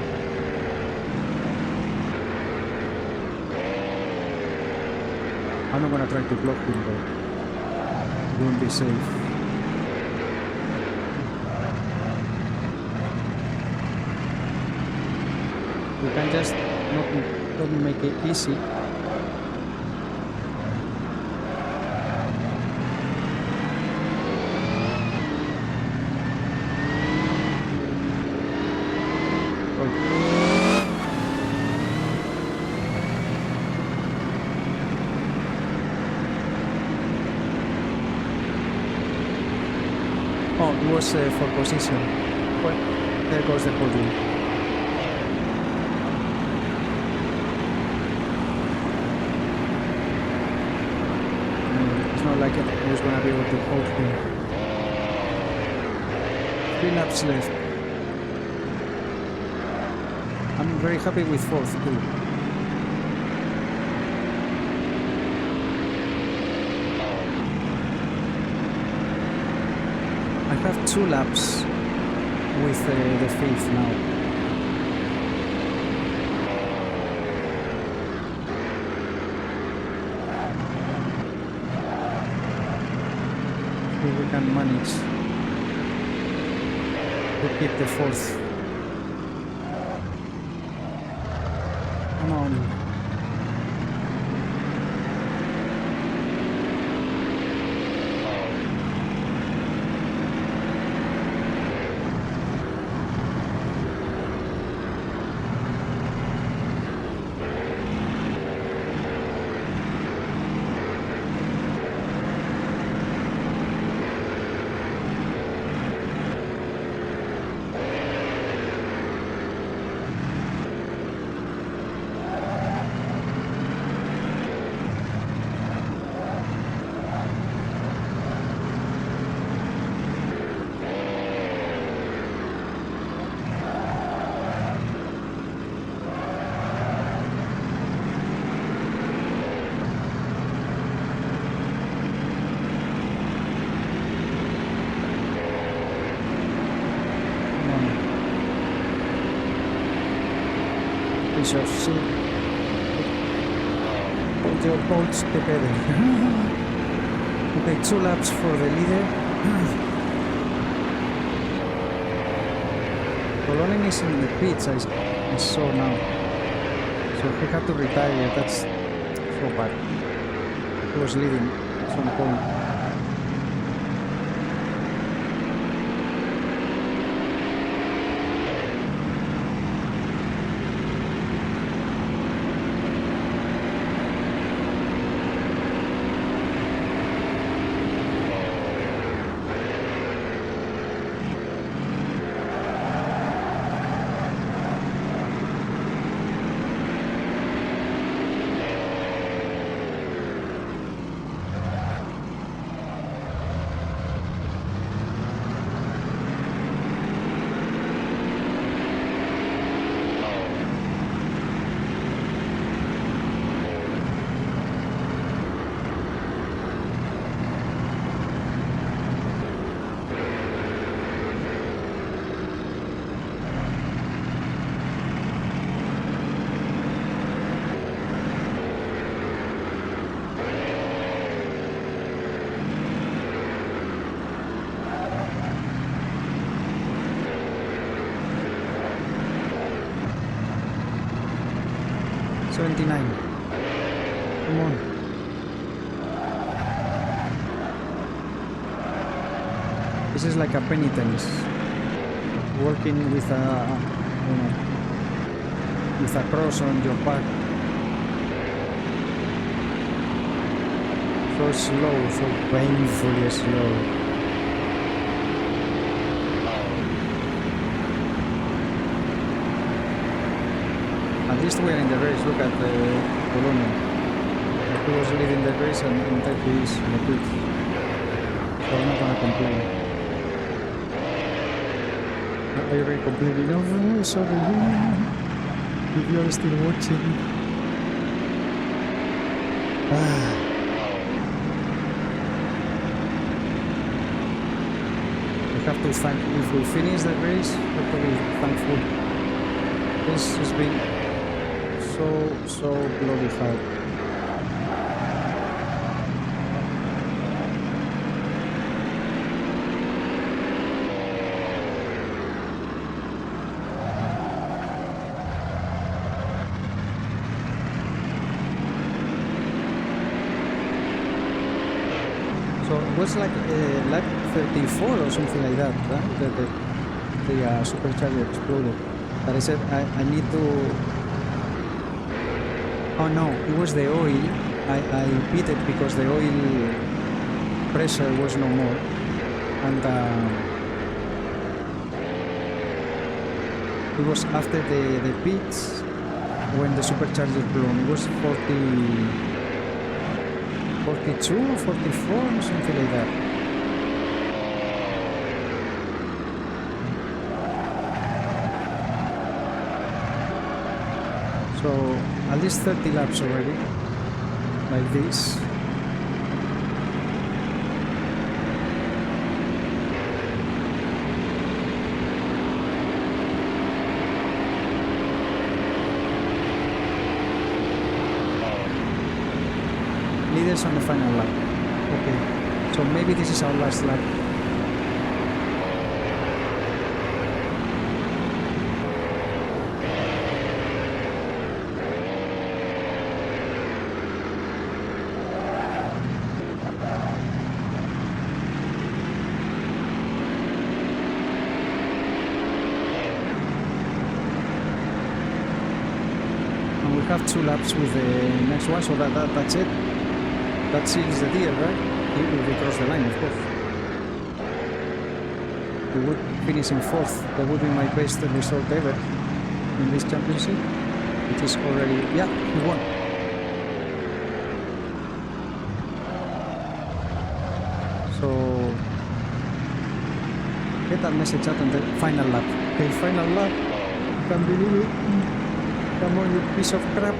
I'm not gonna try to block him though. It won't be safe. We can just not make it easy. was for position. Well, there goes the podium. It's not like I was gonna be able to hold him. 3 laps left. I'm very happy with 4th too. I have 2 laps with the 5th now. If we can manage to keep the 4th. Come on. Of shit. Hold your bolts together. Okay, 2 laps for the leader. Colonin is in the pits, I saw now. So he had to retire, that's so bad. He was leading at some point. Come on. This is like a penitence. Working with a, you know, with a cross on your back. So slow, so painfully slow. At least we're in the race. Look at Colonia. He was leading the race and instead he is in the pit. So I'm not gonna complain. Are you really complaining? No, sorry. If you are still watching. We have to thank, if we finish the race, we have to be thankful. This has been so bloody hard. So it was like lap 34 or something like that, right? The supercharger exploded. But I said I need to. Oh no, it was the oil. I pitted because the oil pressure was no more, and It was after the pits when the supercharger blew. It was 42 or 44, something like that. So at least 30 laps already, like this. Leaders on the final lap. Okay, so maybe this is our last lap. And we have 2 laps with the next one, so that's it. That seals the deal, right? If we cross the line, of course. We would finish in 4th. That would be my best result ever in this championship. It is already... Yeah, we won. So... Get that message out on the final lap. Okay, final lap. Can't believe it. Come on, you piece of crap.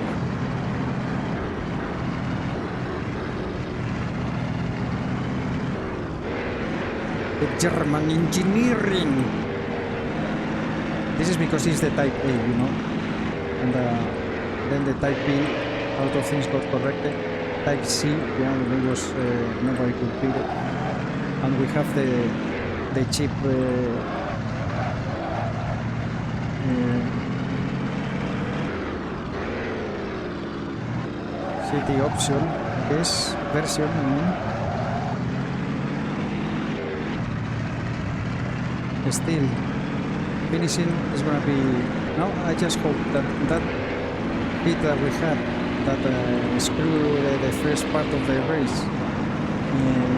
The German engineering. This is because it's the Type A, you know, and then the Type B, out of things got corrected. Type C, yeah, it was not very good period, and we have the cheap city option, this version. I mean. Still, finishing is gonna be... No, I just hope that bit that we had that screwed the first part of the race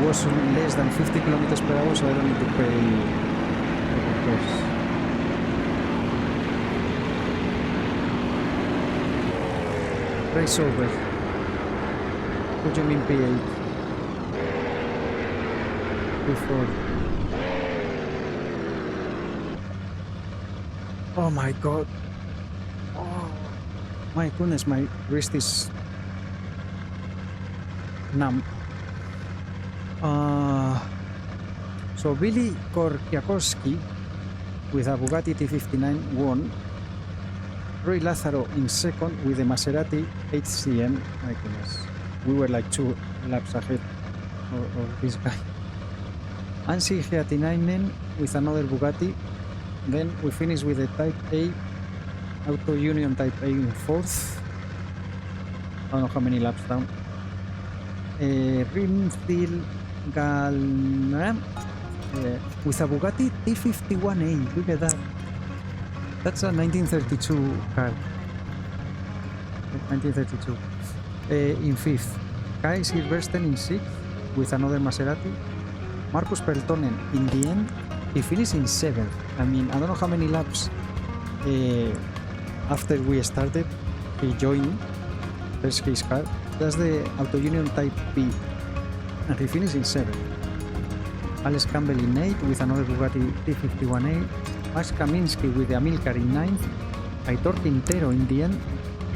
was less than 50 kilometers per hour, so I don't need to pay the repairs. Race over. What do you mean P8? P4. Oh my god. Oh my goodness, my wrist is numb. So Billy Korkiakowski with a Bugatti T59 won. Roy Lazaro in second with a Maserati HCM. My goodness, we were like 2 laps ahead of this guy. Ansi Heatinainen with another Bugatti. Then we finish with the Type A, Auto Union Type A in 4th. I don't know how many laps down. Rimfield Galram with a Bugatti T51A. Look at that. That's a 1932 car. 1932. In 5th. Kai Silverstein in 6th with another Maserati. Marcus Peltonen in the end. He finished in 7th. I mean, I don't know how many laps after we started he joined his car. That's the Auto Union Type B, and he finished in 7th. Alex Campbell in 8th with another Bugatti T51A. Max Kaminski with the Amilcar in 9th. Aitor Quintero in the end.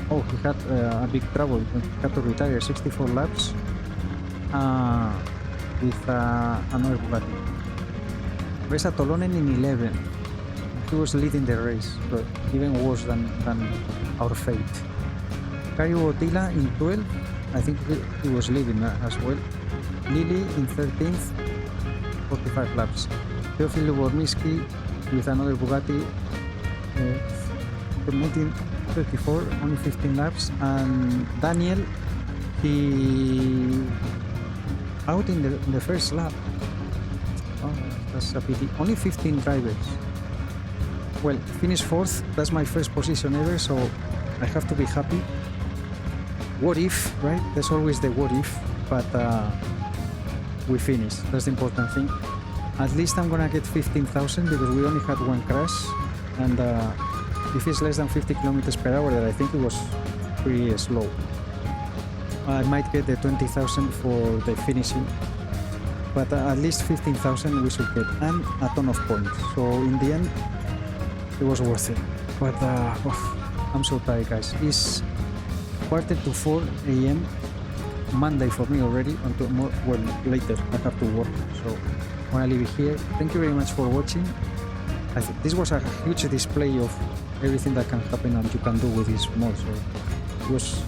Oh, he had a big trouble. He had to retire 64 laps with another Bugatti. Reza Tolonen in 11th. He was leading the race, but even worse than our fate. Caio Otila in 12th. I think he was leading as well. Lily in 13th, 45 laps. Teofilo Bormiski with another Bugatti, 1934, only 15 laps. And Daniel, he out in the first lap. Oh, that's a pity. Only 15 drivers. Well, finished 4th. That's my first position ever, so I have to be happy. What if, right? There's always the what if, but we finished. That's the important thing. At least I'm gonna get 15,000 because we only had one crash, and if it's less than 50 kilometers per hour, then I think it was pretty slow. I might get the 20,000 for the finishing, but at least 15,000 we should get, and a ton of points. So in the end, it was worth it. But I'm so tired, guys. It's 3:45 a.m. Monday for me already, and well, later I have to work, so I want to leave it here. Thank you very much for watching. I think this was a huge display of everything that can happen and you can do with this mod, so it was,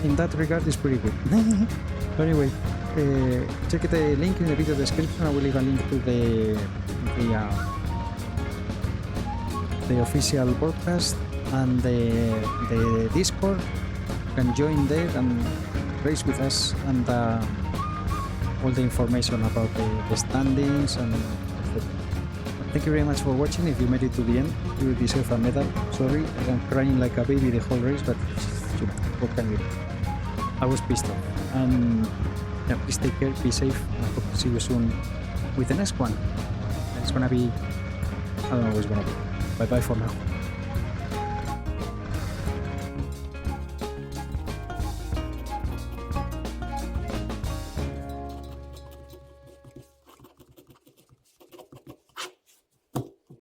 in that regard, it's pretty good. Anyway, check the link in the video description. I will leave a link to the official broadcast and the Discord. You can join there and race with us, and all the information about the standings and etc. Thank you very much for watching. If you made it to the end, you deserve a medal. Sorry, I'm crying like a baby the whole race, but what can you do? I was pissed off. And yeah, please take care, be safe, and I hope to see you soon with the next one. It's gonna be, I don't know what it's gonna be. Bye bye for now.